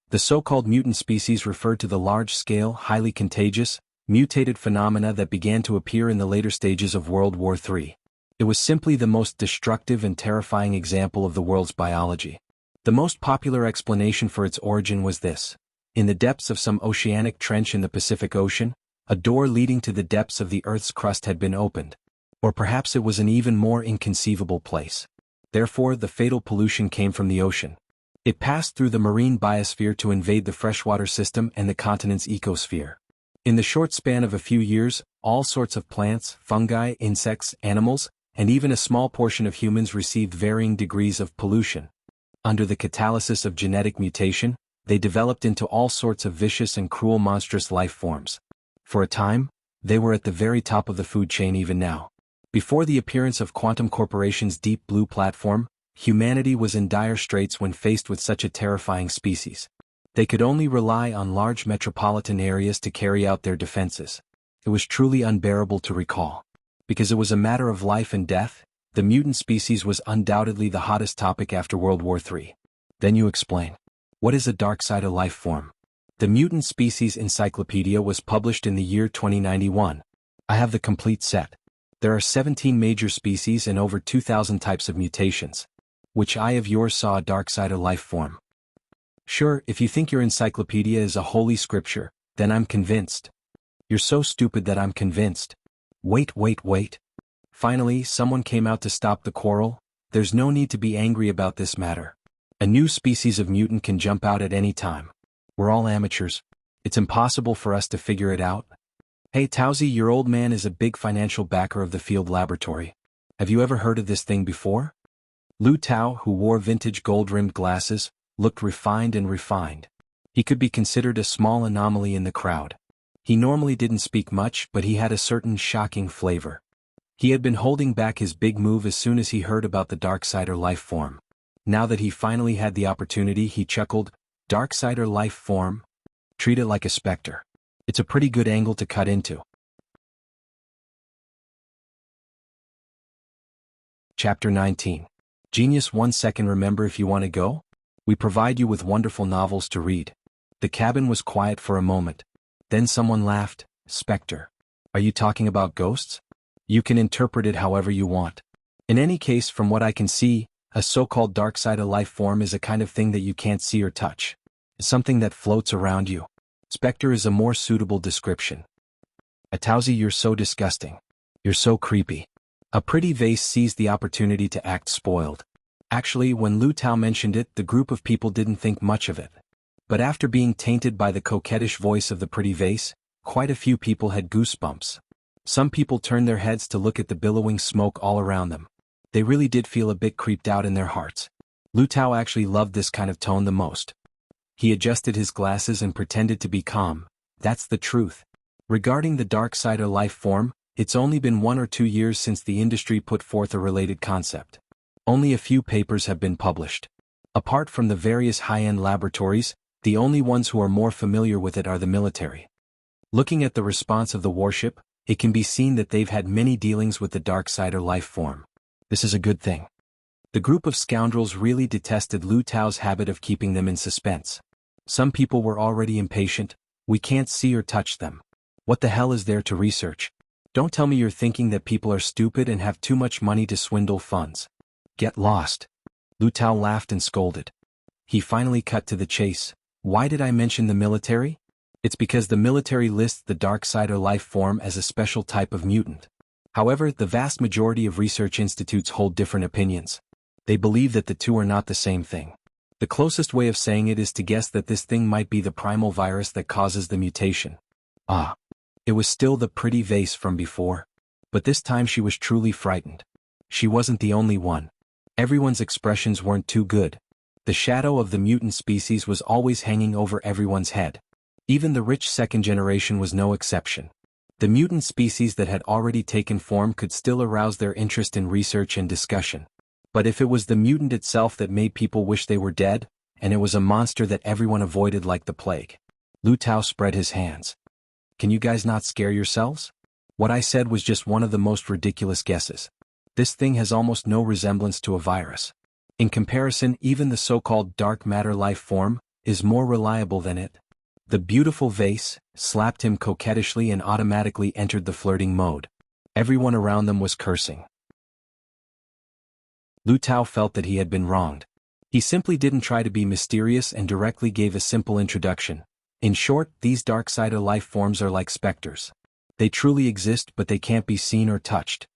The so-called mutant species referred to the large-scale, highly contagious, mutated phenomena that began to appear in the later stages of World War III. It was simply the most destructive and terrifying example of the world's biology. The most popular explanation for its origin was this. In the depths of some oceanic trench in the Pacific Ocean, a door leading to the depths of the Earth's crust had been opened. Or perhaps it was an even more inconceivable place. Therefore, the fatal pollution came from the ocean. It passed through the marine biosphere to invade the freshwater system and the continent's ecosphere. In the short span of a few years, all sorts of plants, fungi, insects, animals, and even a small portion of humans received varying degrees of pollution. Under the catalysis of genetic mutation, they developed into all sorts of vicious and cruel monstrous life forms. For a time, they were at the very top of the food chain even now. Before the appearance of Quantum Corporation's Deep Blue platform, humanity was in dire straits when faced with such a terrifying species. They could only rely on large metropolitan areas to carry out their defenses. It was truly unbearable to recall. Because it was a matter of life and death, the mutant species was undoubtedly the hottest topic after World War III. Then you explain. What is a dark side of life form? The Mutant Species Encyclopedia was published in the year 2091. I have the complete set. There are 17 major species and over 2,000 types of mutations. Which eye of yours saw a dark side of life form? Sure, if you think your encyclopedia is a holy scripture, then I'm convinced. You're so stupid that I'm convinced. Wait. Finally, someone came out to stop the quarrel. There's no need to be angry about this matter. A new species of mutant can jump out at any time. We're all amateurs. It's impossible for us to figure it out. Hey Towsy, your old man is a big financial backer of the field laboratory. Have you ever heard of this thing before? Lu Tao, who wore vintage gold-rimmed glasses, looked refined and refined. He could be considered a small anomaly in the crowd. He normally didn't speak much, but he had a certain shocking flavor. He had been holding back his big move as soon as he heard about the Darksider life form. Now that he finally had the opportunity, he chuckled. Darksider life form? Treat it like a specter. It's a pretty good angle to cut into. Chapter 19. Genius 1 second. Remember, if you want to go? We provide you with wonderful novels to read. The cabin was quiet for a moment. Then someone laughed. Spectre. Are you talking about ghosts? You can interpret it however you want. In any case, from what I can see, a so-called dark side of life form is a kind of thing that you can't see or touch. It's something that floats around you. Spectre is a more suitable description. Atauzi, you're so disgusting. You're so creepy. A pretty vase seized the opportunity to act spoiled. Actually, when Lu Tao mentioned it, the group of people didn't think much of it. But after being tainted by the coquettish voice of the pretty vase, quite a few people had goosebumps. Some people turned their heads to look at the billowing smoke all around them. They really did feel a bit creeped out in their hearts. Lu Tao actually loved this kind of tone the most. He adjusted his glasses and pretended to be calm. That's the truth. Regarding the dark side of life form, it's only been 1 or 2 years since the industry put forth a related concept. Only a few papers have been published. Apart from the various high-end laboratories, the only ones who are more familiar with it are the military. Looking at the response of the warship, it can be seen that they've had many dealings with the dark side of life form. This is a good thing. The group of scoundrels really detested Lu Tao's habit of keeping them in suspense. Some people were already impatient. We can't see or touch them. What the hell is there to research? Don't tell me you're thinking that people are stupid and have too much money to swindle funds. Get lost. Lu Tao laughed and scolded. He finally cut to the chase. Why did I mention the military? It's because the military lists the dark side or life form as a special type of mutant. However, the vast majority of research institutes hold different opinions. They believe that the two are not the same thing. The closest way of saying it is to guess that this thing might be the primal virus that causes the mutation. Ah. It was still the pretty vase from before. But this time she was truly frightened. She wasn't the only one. Everyone's expressions weren't too good. The shadow of the mutant species was always hanging over everyone's head. Even the rich second generation was no exception. The mutant species that had already taken form could still arouse their interest in research and discussion. But if it was the mutant itself that made people wish they were dead, and it was a monster that everyone avoided like the plague. Lu Tao spread his hands. Can you guys not scare yourselves? What I said was just one of the most ridiculous guesses. This thing has almost no resemblance to a virus. In comparison, even the so-called dark matter life form is more reliable than it. The beautiful vase slapped him coquettishly and automatically entered the flirting mode. Everyone around them was cursing. Lu Tao felt that he had been wronged. He simply didn't try to be mysterious and directly gave a simple introduction. In short, these dark-sided life forms are like specters. They truly exist, but they can't be seen or touched.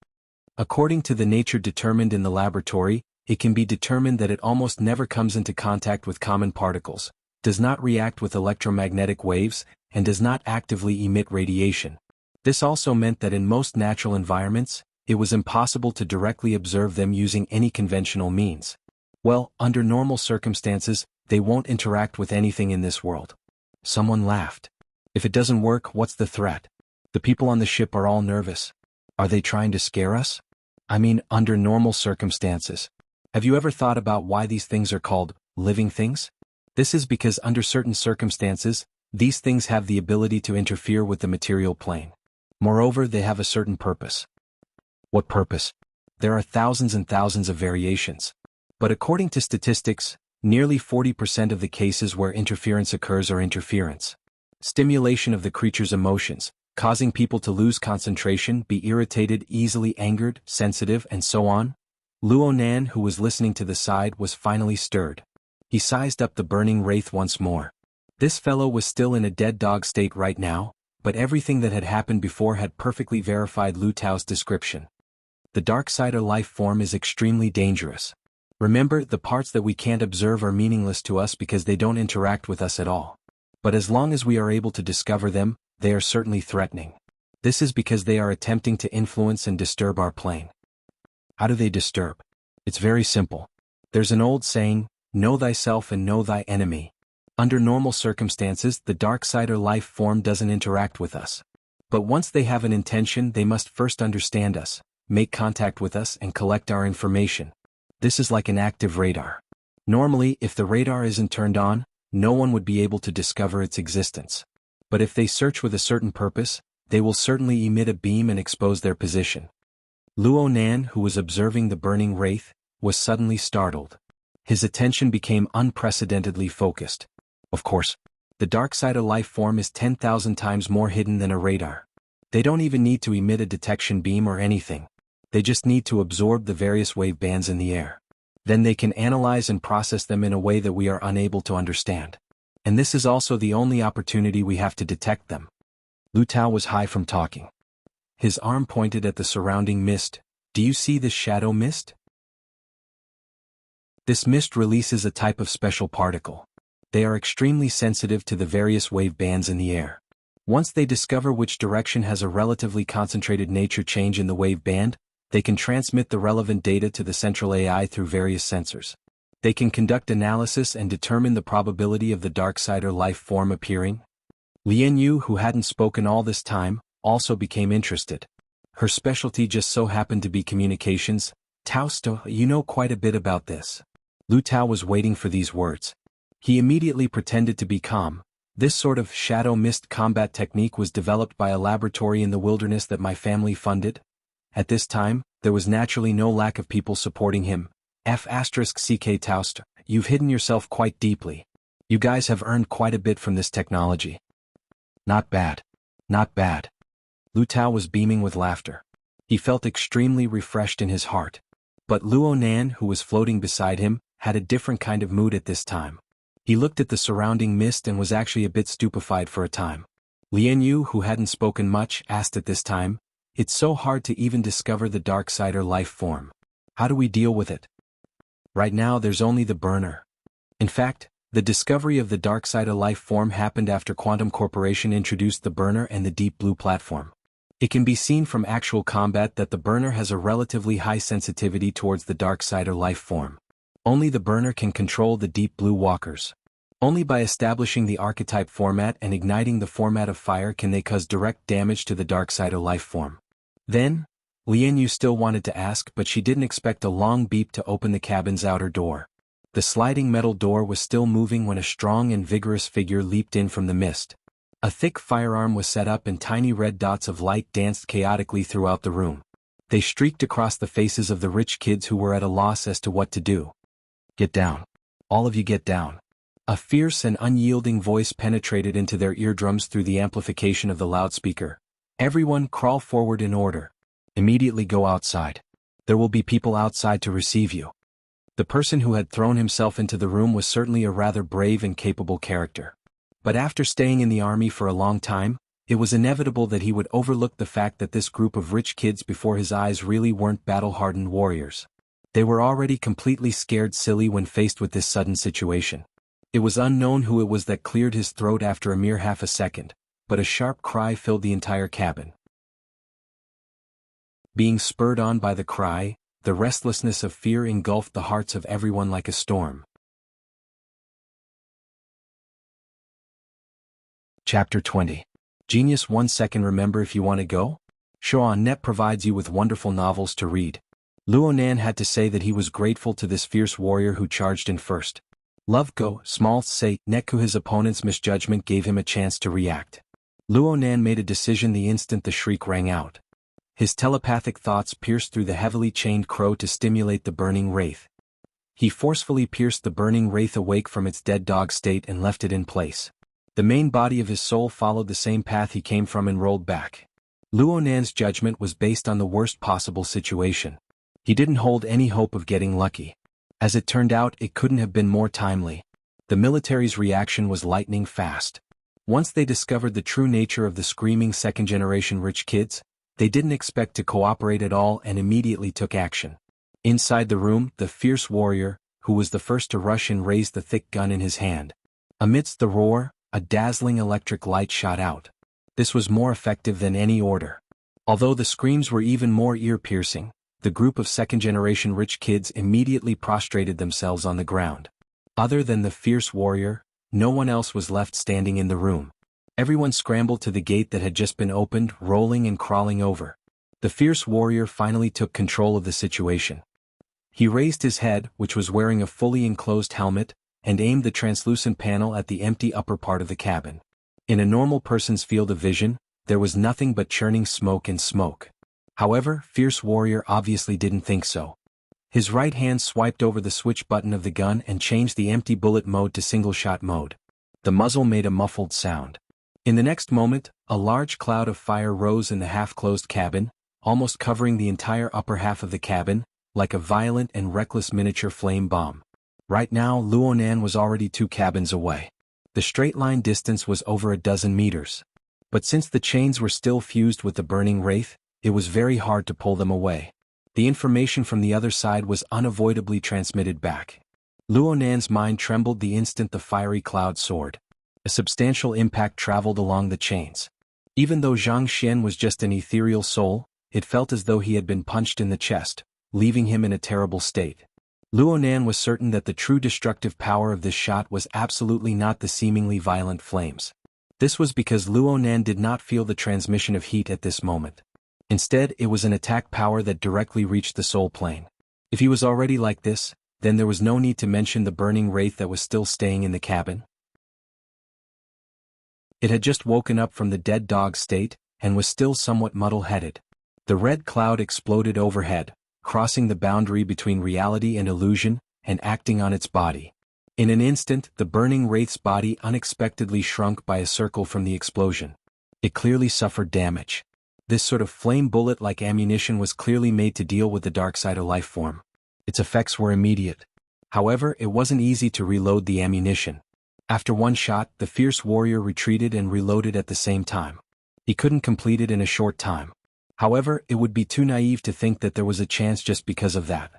According to the nature determined in the laboratory, it can be determined that it almost never comes into contact with common particles, does not react with electromagnetic waves, and does not actively emit radiation. This also meant that in most natural environments, it was impossible to directly observe them using any conventional means. Well, under normal circumstances, they won't interact with anything in this world. Someone laughed. If it doesn't work, what's the threat? The people on the ship are all nervous. Are they trying to scare us? I mean, under normal circumstances. Have you ever thought about why these things are called living things? This is because under certain circumstances, these things have the ability to interfere with the material plane. Moreover, they have a certain purpose. What purpose? There are thousands and thousands of variations. But according to statistics, nearly 40% of the cases where interference occurs are interference. Stimulation of the creature's emotions, causing people to lose concentration, be irritated, easily angered, sensitive, and so on. Luonan, who was listening to the side, was finally stirred. He sized up the burning wraith once more. This fellow was still in a dead dog state right now, but everything that had happened before had perfectly verified Lu Tao's description. The dark-sider life form is extremely dangerous. Remember, the parts that we can't observe are meaningless to us because they don't interact with us at all. But as long as we are able to discover them, they are certainly threatening. This is because they are attempting to influence and disturb our plane. How do they disturb? It's very simple. There's an old saying, know thyself and know thy enemy. Under normal circumstances, the dark-sider life form doesn't interact with us. But once they have an intention, they must first understand us, make contact with us, and collect our information. This is like an active radar. Normally, if the radar isn't turned on, no one would be able to discover its existence. But if they search with a certain purpose, they will certainly emit a beam and expose their position. Luonan, who was observing the burning wraith, was suddenly startled. His attention became unprecedentedly focused. Of course, the dark-sider life form is 10,000 times more hidden than a radar. They don't even need to emit a detection beam or anything. They just need to absorb the various wave bands in the air. Then they can analyze and process them in a way that we are unable to understand. And this is also the only opportunity we have to detect them. Lu Tao was high from talking. His arm pointed at the surrounding mist. Do you see this shadow mist? This mist releases a type of special particle. They are extremely sensitive to the various wave bands in the air. Once they discover which direction has a relatively concentrated nature change in the wave band, they can transmit the relevant data to the central AI through various sensors. They can conduct analysis and determine the probability of the dark-sider life form appearing. Lian Yu, who hadn't spoken all this time, also became interested. Her specialty just so happened to be communications. Tausto, you know quite a bit about this. Lu Tao was waiting for these words. He immediately pretended to be calm. This sort of shadow mist combat technique was developed by a laboratory in the wilderness that my family funded. At this time, there was naturally no lack of people supporting him. F***ck Tausto, you've hidden yourself quite deeply. You guys have earned quite a bit from this technology. Not bad. Not bad. Lu Tao was beaming with laughter. He felt extremely refreshed in his heart. But Luonan, who was floating beside him, had a different kind of mood at this time. He looked at the surrounding mist and was actually a bit stupefied for a time. Lian Yu, who hadn't spoken much, asked at this time, it's so hard to even discover the dark-sider life form. How do we deal with it? Right now there's only the burner. In fact, the discovery of the dark-sider life form happened after Quantum Corporation introduced the burner and the Deep Blue platform. It can be seen from actual combat that the burner has a relatively high sensitivity towards the dark-sider life form. Only the burner can control the Deep Blue walkers. Only by establishing the archetype format and igniting the format of fire can they cause direct damage to the dark-sider life form. Then, Lian Yu still wanted to ask, but she didn't expect a long beep to open the cabin's outer door. The sliding metal door was still moving when a strong and vigorous figure leaped in from the mist. A thick firearm was set up and tiny red dots of light danced chaotically throughout the room. They streaked across the faces of the rich kids who were at a loss as to what to do. "Get down. All of you get down." A fierce and unyielding voice penetrated into their eardrums through the amplification of the loudspeaker. "Everyone crawl forward in order. Immediately go outside. There will be people outside to receive you." The person who had thrown himself into the room was certainly a rather brave and capable character. But after staying in the army for a long time, it was inevitable that he would overlook the fact that this group of rich kids before his eyes really weren't battle-hardened warriors. They were already completely scared silly when faced with this sudden situation. It was unknown who it was that cleared his throat after a mere half a second, but a sharp cry filled the entire cabin. Being spurred on by the cry, the restlessness of fear engulfed the hearts of everyone like a storm. Chapter 20. Genius 1 second. Remember if you want to go? Xuanhuan provides you with wonderful novels to read. Luonan had to say that he was grateful to this fierce warrior who charged in first. Love go, small say, Neku. His opponent's misjudgment gave him a chance to react. Luonan made a decision the instant the shriek rang out. His telepathic thoughts pierced through the heavily chained crow to stimulate the burning wraith. He forcefully pierced the burning wraith awake from its dead dog state and left it in place. The main body of his soul followed the same path he came from and rolled back. Luonan's judgment was based on the worst possible situation. He didn't hold any hope of getting lucky. As it turned out, it couldn't have been more timely. The military's reaction was lightning fast. Once they discovered the true nature of the screaming second-generation rich kids, they didn't expect to cooperate at all and immediately took action. Inside the room, the fierce warrior, who was the first to rush in, raised the thick gun in his hand. Amidst the roar, a dazzling electric light shot out. This was more effective than any order. Although the screams were even more ear-piercing, the group of second-generation rich kids immediately prostrated themselves on the ground. Other than the fierce warrior, no one else was left standing in the room. Everyone scrambled to the gate that had just been opened, rolling and crawling over. The fierce warrior finally took control of the situation. He raised his head, which was wearing a fully enclosed helmet, and aimed the translucent panel at the empty upper part of the cabin. In a normal person's field of vision, there was nothing but churning smoke and smoke. However, Fierce Warrior obviously didn't think so. His right hand swiped over the switch button of the gun and changed the empty bullet mode to single-shot mode. The muzzle made a muffled sound. In the next moment, a large cloud of fire rose in the half-closed cabin, almost covering the entire upper half of the cabin, like a violent and reckless miniature flame bomb. Right now, Luonan was already 2 cabins away. The straight-line distance was over a dozen meters. But since the chains were still fused with the burning wraith, it was very hard to pull them away. The information from the other side was unavoidably transmitted back. Luonan's mind trembled the instant the fiery cloud soared. A substantial impact traveled along the chains. Even though Zhang Xian was just an ethereal soul, it felt as though he had been punched in the chest, leaving him in a terrible state. Luonan was certain that the true destructive power of this shot was absolutely not the seemingly violent flames. This was because Luonan did not feel the transmission of heat at this moment. Instead, it was an attack power that directly reached the soul plane. If he was already like this, then there was no need to mention the burning wraith that was still staying in the cabin. It had just woken up from the dead dog state, and was still somewhat muddle-headed. The red cloud exploded overhead, crossing the boundary between reality and illusion, and acting on its body. In an instant, the burning wraith's body unexpectedly shrunk by a circle from the explosion. It clearly suffered damage. This sort of flame bullet-like ammunition was clearly made to deal with the dark side of life form. Its effects were immediate. However, it wasn't easy to reload the ammunition. After one shot, the fierce warrior retreated and reloaded at the same time. He couldn't complete it in a short time. However, it would be too naive to think that there was a chance just because of that.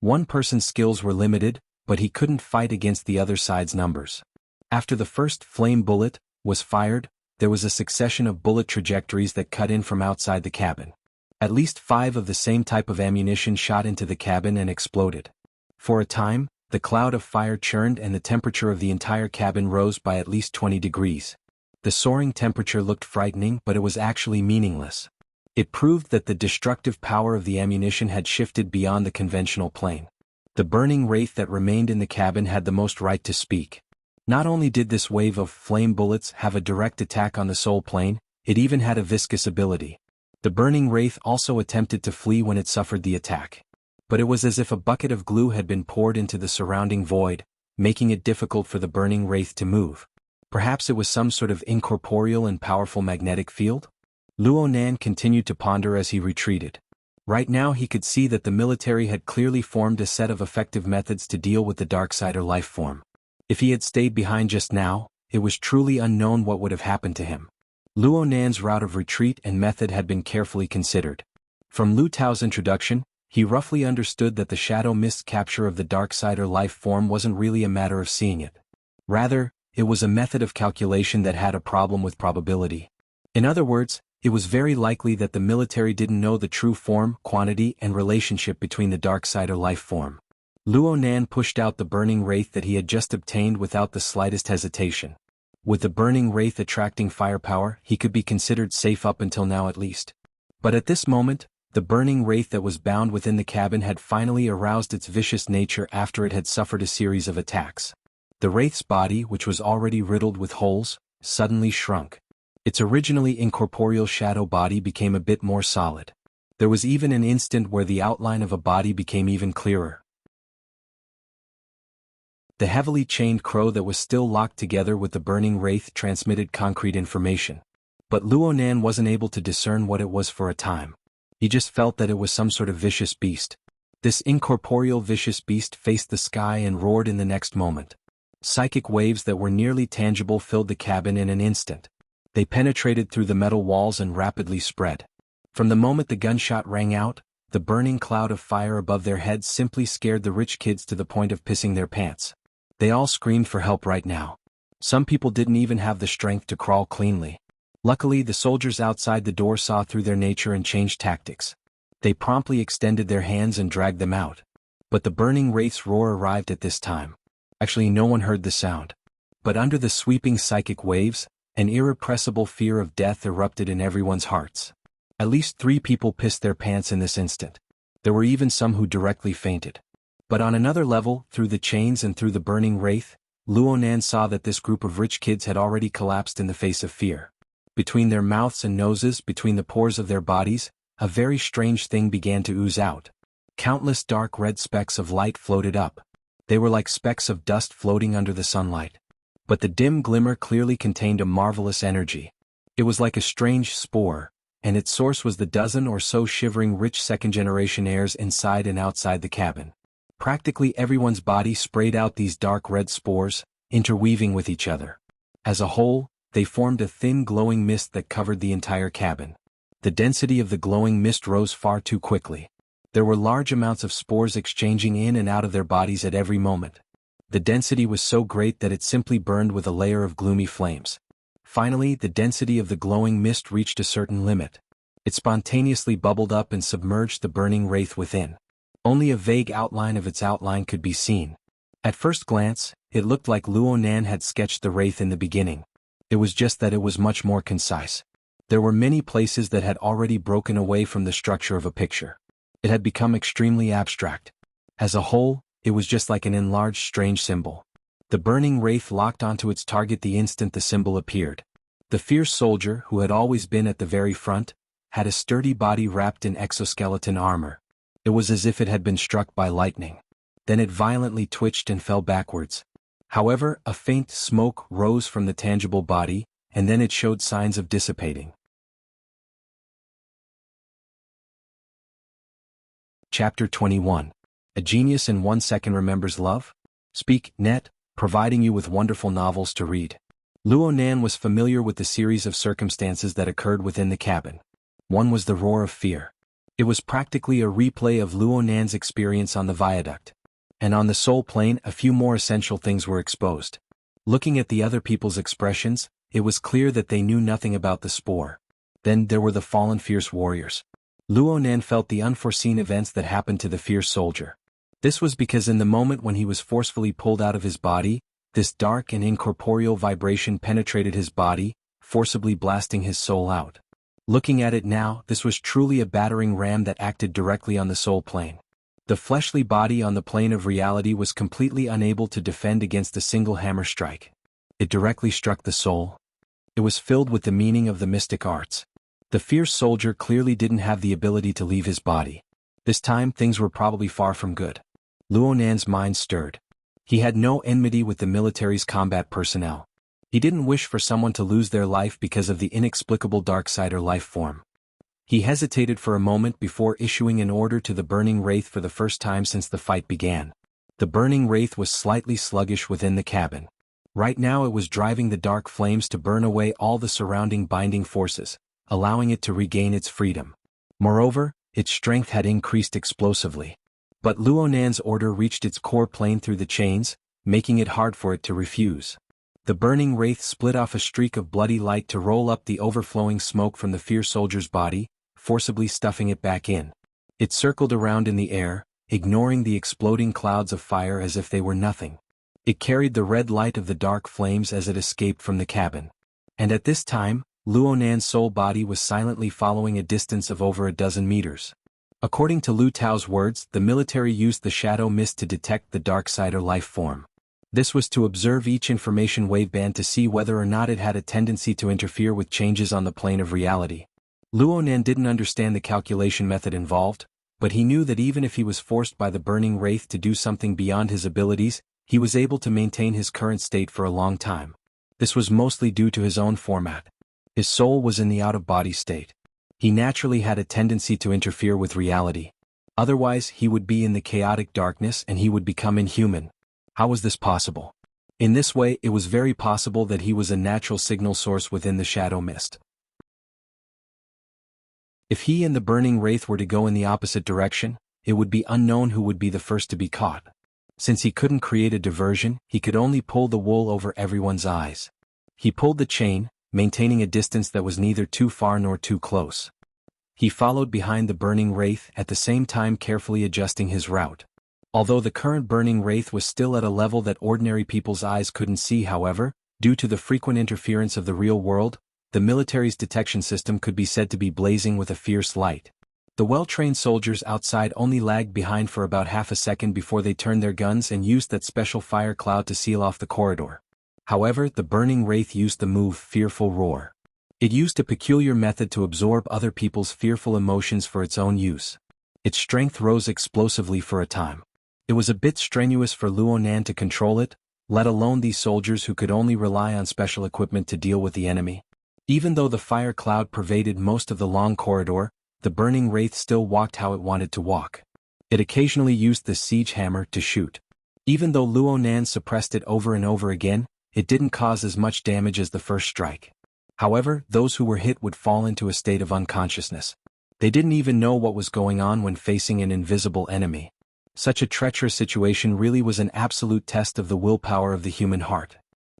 One person's skills were limited, but he couldn't fight against the other side's numbers. After the first flame bullet was fired, there was a succession of bullet trajectories that cut in from outside the cabin. At least 5 of the same type of ammunition shot into the cabin and exploded. For a time, the cloud of fire churned and the temperature of the entire cabin rose by at least 20 degrees. The soaring temperature looked frightening, but it was actually meaningless. It proved that the destructive power of the ammunition had shifted beyond the conventional plane. The burning wraith that remained in the cabin had the most right to speak. Not only did this wave of flame bullets have a direct attack on the soul plane, it even had a viscous ability. The burning wraith also attempted to flee when it suffered the attack. But it was as if a bucket of glue had been poured into the surrounding void, making it difficult for the burning wraith to move. Perhaps it was some sort of incorporeal and powerful magnetic field? Luonan continued to ponder as he retreated. Right now he could see that the military had clearly formed a set of effective methods to deal with the Darksider life form. If he had stayed behind just now, it was truly unknown what would have happened to him. Luonan's route of retreat and method had been carefully considered. From Lu Tao's introduction, he roughly understood that the shadow mist's capture of the Darksider life form wasn't really a matter of seeing it. Rather, it was a method of calculation that had a problem with probability. In other words, it was very likely that the military didn't know the true form, quantity, and relationship between the Darksider life form. Luonan pushed out the burning wraith that he had just obtained without the slightest hesitation. With the burning wraith attracting firepower, he could be considered safe up until now at least. But at this moment, the burning wraith that was bound within the cabin had finally aroused its vicious nature after it had suffered a series of attacks. The wraith's body, which was already riddled with holes, suddenly shrunk. Its originally incorporeal shadow body became a bit more solid. There was even an instant where the outline of a body became even clearer. The heavily chained crow that was still locked together with the burning wraith transmitted concrete information. But Luonan wasn't able to discern what it was for a time. He just felt that it was some sort of vicious beast. This incorporeal vicious beast faced the sky and roared in the next moment. Psychic waves that were nearly tangible filled the cabin in an instant. They penetrated through the metal walls and rapidly spread. From the moment the gunshot rang out, the burning cloud of fire above their heads simply scared the rich kids to the point of pissing their pants. They all screamed for help right now. Some people didn't even have the strength to crawl cleanly. Luckily, the soldiers outside the door saw through their nature and changed tactics. They promptly extended their hands and dragged them out. But the burning wraith's roar arrived at this time. Actually, no one heard the sound. But under the sweeping psychic waves, an irrepressible fear of death erupted in everyone's hearts. At least 3 people pissed their pants in this instant. There were even some who directly fainted. But on another level, through the chains and through the burning wraith, Luonan saw that this group of rich kids had already collapsed in the face of fear. Between their mouths and noses, between the pores of their bodies, a very strange thing began to ooze out. Countless dark red specks of light floated up. They were like specks of dust floating under the sunlight. But the dim glimmer clearly contained a marvelous energy. It was like a strange spore, and its source was the dozen or so shivering rich second-generation heirs inside and outside the cabin. Practically everyone's body sprayed out these dark red spores, interweaving with each other. As a whole, they formed a thin glowing mist that covered the entire cabin. The density of the glowing mist rose far too quickly. There were large amounts of spores exchanging in and out of their bodies at every moment. The density was so great that it simply burned with a layer of gloomy flames. Finally, the density of the glowing mist reached a certain limit. It spontaneously bubbled up and submerged the burning wraith within. Only a vague outline of its outline could be seen. At first glance, it looked like Luonan had sketched the wraith in the beginning. It was just that it was much more concise. There were many places that had already broken away from the structure of a picture. It had become extremely abstract. As a whole, it was just like an enlarged strange symbol. The burning wraith locked onto its target the instant the symbol appeared. The fierce soldier, who had always been at the very front, had a sturdy body wrapped in exoskeleton armor. It was as if it had been struck by lightning. Then it violently twitched and fell backwards. However, a faint smoke rose from the tangible body, and then it showed signs of dissipating. Chapter 21. A Genius in 1 Second Remembers Love? Speak, Net, providing you with wonderful novels to read. Luonan was familiar with the series of circumstances that occurred within the cabin. One was the roar of fear. It was practically a replay of Luonan's experience on the viaduct. And on the soul plane, a few more essential things were exposed. Looking at the other people's expressions, it was clear that they knew nothing about the spore. Then there were the fallen fierce warriors. Luonan felt the unforeseen events that happened to the fierce soldier. This was because in the moment when he was forcefully pulled out of his body, this dark and incorporeal vibration penetrated his body, forcibly blasting his soul out. Looking at it now, this was truly a battering ram that acted directly on the soul plane. The fleshly body on the plane of reality was completely unable to defend against a single hammer strike. It directly struck the soul. It was filled with the meaning of the mystic arts. The fierce soldier clearly didn't have the ability to leave his body. This time things were probably far from good. Luonan's mind stirred. He had no enmity with the military's combat personnel. He didn't wish for someone to lose their life because of the inexplicable darksider life form. He hesitated for a moment before issuing an order to the burning wraith for the first time since the fight began. The burning wraith was slightly sluggish within the cabin. Right now it was driving the dark flames to burn away all the surrounding binding forces, allowing it to regain its freedom. Moreover, its strength had increased explosively. But Luonan's order reached its core plane through the chains, making it hard for it to refuse. The burning wraith split off a streak of bloody light to roll up the overflowing smoke from the fierce soldier's body, forcibly stuffing it back in. It circled around in the air, ignoring the exploding clouds of fire as if they were nothing. It carried the red light of the dark flames as it escaped from the cabin. And at this time, Luonan's soul body was silently following a distance of over a dozen meters. According to Lu Tao's words, the military used the shadow mist to detect the darksider life form. This was to observe each information waveband to see whether or not it had a tendency to interfere with changes on the plane of reality. Luonan didn't understand the calculation method involved, but he knew that even if he was forced by the burning wraith to do something beyond his abilities, he was able to maintain his current state for a long time. This was mostly due to his own format. His soul was in the out-of-body state. He naturally had a tendency to interfere with reality. Otherwise, he would be in the chaotic darkness and he would become inhuman. How was this possible? In this way, it was very possible that he was a natural signal source within the shadow mist. If he and the burning wraith were to go in the opposite direction, it would be unknown who would be the first to be caught. Since he couldn't create a diversion, he could only pull the wool over everyone's eyes. He pulled the chain, maintaining a distance that was neither too far nor too close. He followed behind the burning wraith, at the same time carefully adjusting his route. Although the current burning wraith was still at a level that ordinary people's eyes couldn't see, however, due to the frequent interference of the real world, the military's detection system could be said to be blazing with a fierce light. The well-trained soldiers outside only lagged behind for about half a second before they turned their guns and used that special fire cloud to seal off the corridor. However, the burning wraith used the move Fearful Roar. It used a peculiar method to absorb other people's fearful emotions for its own use. Its strength rose explosively for a time. It was a bit strenuous for Luonan to control it, let alone these soldiers who could only rely on special equipment to deal with the enemy. Even though the fire cloud pervaded most of the long corridor, the burning wraith still walked how it wanted to walk. It occasionally used the siege hammer to shoot. Even though Luonan suppressed it over and over again, it didn't cause as much damage as the first strike. However, those who were hit would fall into a state of unconsciousness. They didn't even know what was going on when facing an invisible enemy. Such a treacherous situation really was an absolute test of the willpower of the human heart.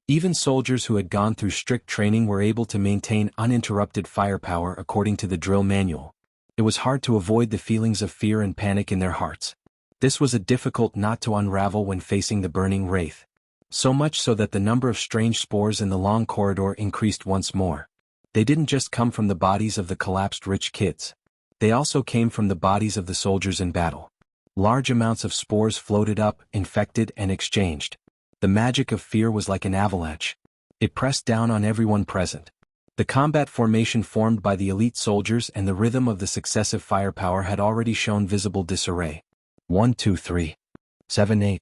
Even soldiers who had gone through strict training were able to maintain uninterrupted firepower according to the drill manual. It was hard to avoid the feelings of fear and panic in their hearts. This was a difficult knot to unravel when facing the burning wraith. So much so that the number of strange spores in the long corridor increased once more. They didn't just come from the bodies of the collapsed rich kids. They also came from the bodies of the soldiers in battle. Large amounts of spores floated up, infected and exchanged. The magic of fear was like an avalanche. It pressed down on everyone present. The combat formation formed by the elite soldiers and the rhythm of the successive firepower had already shown visible disarray. 1, 2, 3, 7, 8.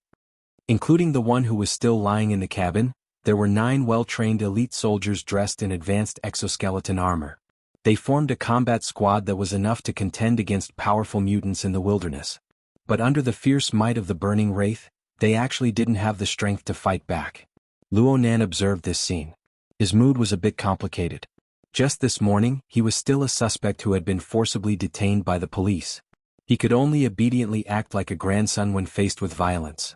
Including the one who was still lying in the cabin, there were 9 well-trained elite soldiers dressed in advanced exoskeleton armor. They formed a combat squad that was enough to contend against powerful mutants in the wilderness. But under the fierce might of the burning wraith, they actually didn't have the strength to fight back. Luonan observed this scene. His mood was a bit complicated. Just this morning, he was still a suspect who had been forcibly detained by the police. He could only obediently act like a grandson when faced with violence.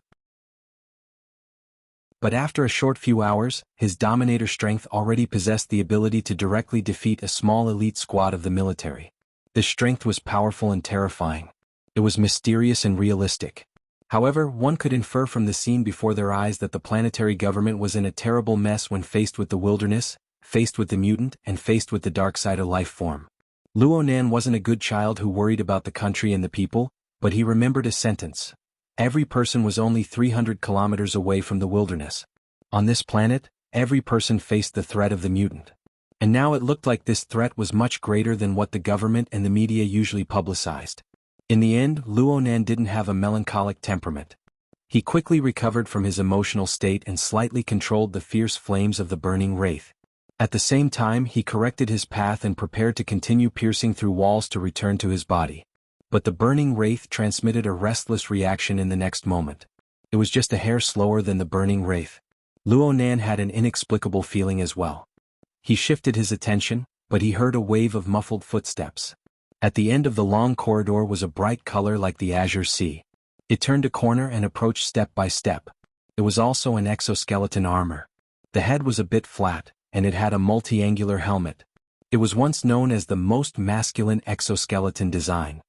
But after a short few hours, his dominator strength already possessed the ability to directly defeat a small elite squad of the military. This strength was powerful and terrifying. It was mysterious and realistic. However, one could infer from the scene before their eyes that the planetary government was in a terrible mess when faced with the wilderness, faced with the mutant, and faced with the darksider life form. Luonan wasn't a good child who worried about the country and the people, but he remembered a sentence. Every person was only 300 kilometers away from the wilderness. On this planet, every person faced the threat of the mutant. And now it looked like this threat was much greater than what the government and the media usually publicized. In the end, Luonan didn't have a melancholic temperament. He quickly recovered from his emotional state and slightly controlled the fierce flames of the burning wraith. At the same time, he corrected his path and prepared to continue piercing through walls to return to his body. But the burning wraith transmitted a restless reaction in the next moment. It was just a hair slower than the burning wraith. Luonan had an inexplicable feeling as well. He shifted his attention, but he heard a wave of muffled footsteps. At the end of the long corridor was a bright color like the azure sea. It turned a corner and approached step by step. It was also an exoskeleton armor. The head was a bit flat, and it had a multi-angular helmet. It was once known as the most masculine exoskeleton design.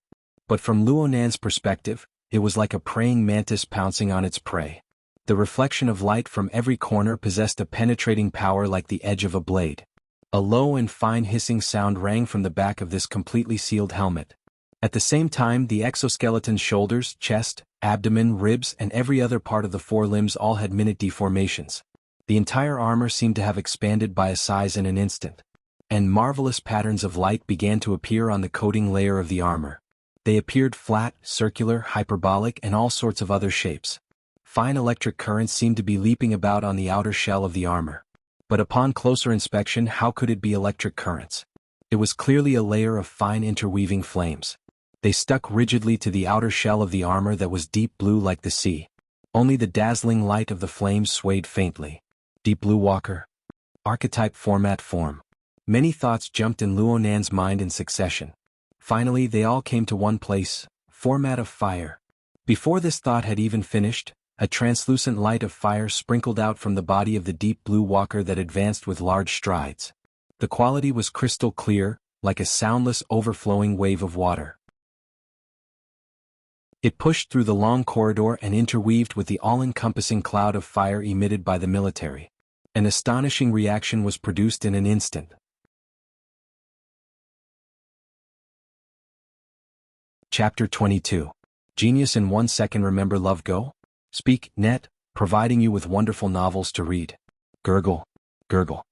But from Luonan's perspective, it was like a praying mantis pouncing on its prey. The reflection of light from every corner possessed a penetrating power like the edge of a blade. A low and fine hissing sound rang from the back of this completely sealed helmet. At the same time, the exoskeleton's shoulders, chest, abdomen, ribs, and every other part of the forelimbs all had minute deformations. The entire armor seemed to have expanded by a size in an instant. And marvelous patterns of light began to appear on the coating layer of the armor. They appeared flat, circular, hyperbolic, and all sorts of other shapes. Fine electric currents seemed to be leaping about on the outer shell of the armor. But upon closer inspection, how could it be electric currents? It was clearly a layer of fine interweaving flames. They stuck rigidly to the outer shell of the armor that was deep blue like the sea. Only the dazzling light of the flames swayed faintly. Deep blue walker. Archetype format form. Many thoughts jumped in Luonan's mind in succession. Finally, they all came to one place: format of fire. Before this thought had even finished, a translucent light of fire sprinkled out from the body of the deep blue walker that advanced with large strides. The quality was crystal clear, like a soundless overflowing wave of water. It pushed through the long corridor and interweaved with the all-encompassing cloud of fire emitted by the military. An astonishing reaction was produced in an instant. Chapter 22. Genius in 1 second. Remember love go? Speak, net, providing you with wonderful novels to read. Gurgle, gurgle.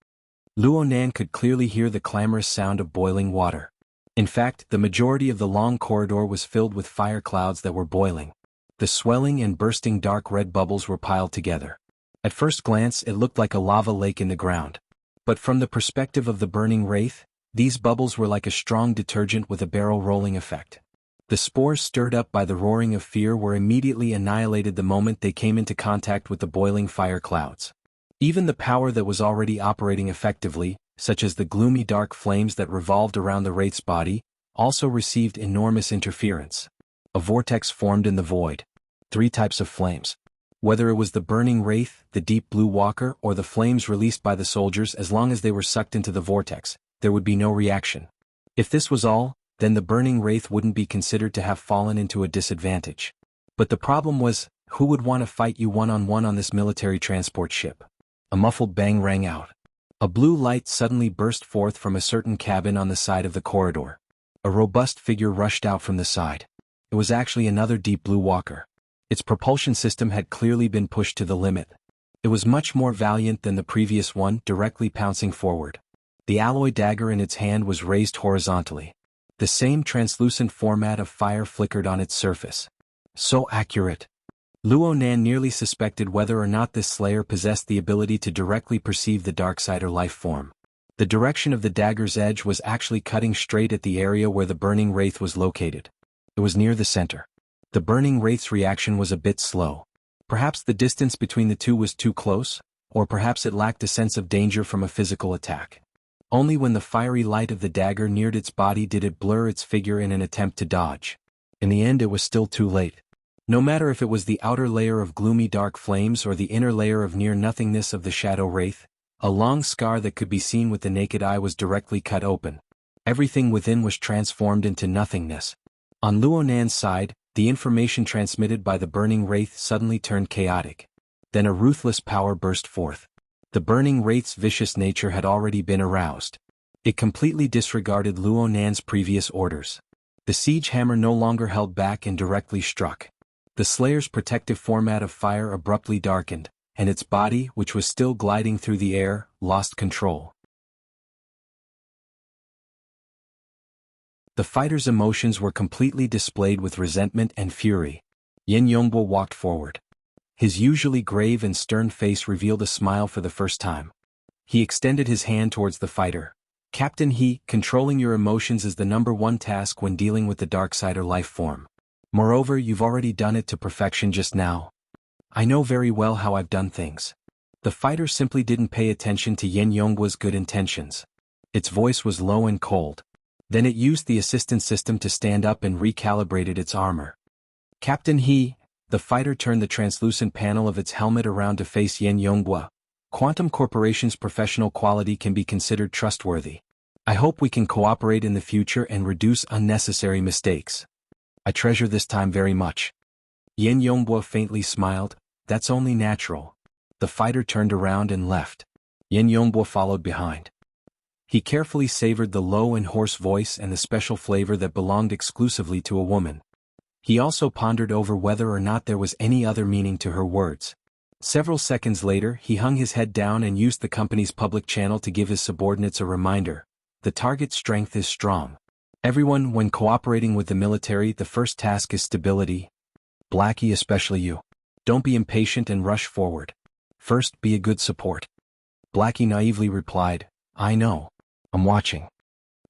Luonan could clearly hear the clamorous sound of boiling water. In fact, the majority of the long corridor was filled with fire clouds that were boiling. The swelling and bursting dark red bubbles were piled together. At first glance, it looked like a lava lake in the ground. But from the perspective of the burning wraith, these bubbles were like a strong detergent with a barrel rolling effect. The spores stirred up by the roaring of fear were immediately annihilated the moment they came into contact with the boiling fire clouds. Even the power that was already operating effectively, such as the gloomy dark flames that revolved around the wraith's body, also received enormous interference. A vortex formed in the void. 3 types of flames. Whether it was the burning wraith, the deep blue walker, or the flames released by the soldiers, as long as they were sucked into the vortex, there would be no reaction. If this was all, then the burning wraith wouldn't be considered to have fallen into a disadvantage. But the problem was, who would want to fight you one-on-one on this military transport ship? A muffled bang rang out. A blue light suddenly burst forth from a certain cabin on the side of the corridor. A robust figure rushed out from the side. It was actually another deep blue walker. Its propulsion system had clearly been pushed to the limit. It was much more valiant than the previous one, directly pouncing forward. The alloy dagger in its hand was raised horizontally. The same translucent format of fire flickered on its surface. So accurate. Luonan nearly suspected whether or not this slayer possessed the ability to directly perceive the darksider life form. The direction of the dagger's edge was actually cutting straight at the area where the burning wraith was located. It was near the center. The burning wraith's reaction was a bit slow. Perhaps the distance between the two was too close, or perhaps it lacked a sense of danger from a physical attack. Only when the fiery light of the dagger neared its body did it blur its figure in an attempt to dodge. In the end, it was still too late. No matter if it was the outer layer of gloomy dark flames or the inner layer of near-nothingness of the shadow wraith, a long scar that could be seen with the naked eye was directly cut open. Everything within was transformed into nothingness. On Luonan's side, the information transmitted by the burning wraith suddenly turned chaotic. Then a ruthless power burst forth. The burning wraith's vicious nature had already been aroused. It completely disregarded Luonan's previous orders. The siege hammer no longer held back and directly struck. The slayer's protective format of fire abruptly darkened, and its body, which was still gliding through the air, lost control. The fighter's emotions were completely displayed with resentment and fury. Yin Yongbo walked forward. His usually grave and stern face revealed a smile for the first time. He extended his hand towards the fighter. Captain He, controlling your emotions is the #1 task when dealing with the Darksider life form. Moreover, you've already done it to perfection just now. I know very well how I've done things. The fighter simply didn't pay attention to Yin Yongbo's good intentions. Its voice was low and cold. Then it used the assistance system to stand up and recalibrated its armor. Captain He, the fighter turned the translucent panel of its helmet around to face Yin Yongbo. Quantum Corporation's professional quality can be considered trustworthy. I hope we can cooperate in the future and reduce unnecessary mistakes. I treasure this time very much. Yin Yongbo faintly smiled. That's only natural. The fighter turned around and left. Yin Yongbo followed behind. He carefully savored the low and hoarse voice and the special flavor that belonged exclusively to a woman. He also pondered over whether or not there was any other meaning to her words. Several seconds later, he hung his head down and used the company's public channel to give his subordinates a reminder. The target's strength is strong. Everyone, when cooperating with the military, the first task is stability. Blackie, especially you. Don't be impatient and rush forward. First, be a good support. Blackie naively replied, I know. I'm watching.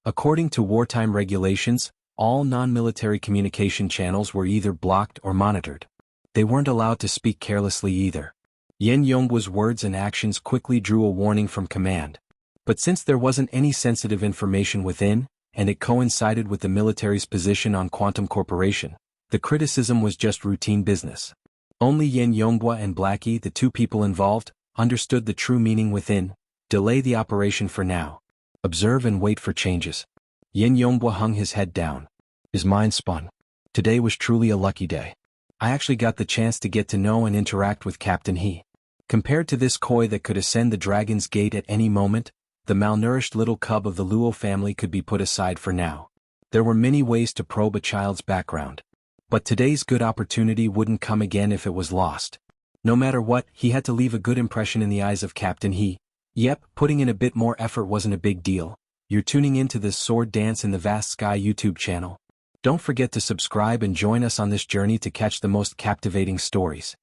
According to wartime regulations, all non-military communication channels were either blocked or monitored. They weren't allowed to speak carelessly either. Yin Yongbo's words and actions quickly drew a warning from command. But since there wasn't any sensitive information within, and it coincided with the military's position on Quantum Corporation, the criticism was just routine business. Only Yin Yongbo and Blackie, the two people involved, understood the true meaning within. Delay the operation for now. Observe and wait for changes. Yin Yongbo hung his head down. His mind spun. Today was truly a lucky day. I actually got the chance to get to know and interact with Captain He. Compared to this koi that could ascend the Dragon's Gate at any moment, the malnourished little cub of the Luo family could be put aside for now. There were many ways to probe a child's background. But today's good opportunity wouldn't come again if it was lost. No matter what, he had to leave a good impression in the eyes of Captain He. Yep, putting in a bit more effort wasn't a big deal. You're tuning into this Sword Dance in the Vast Sky YouTube channel. Don't forget to subscribe and join us on this journey to catch the most captivating stories.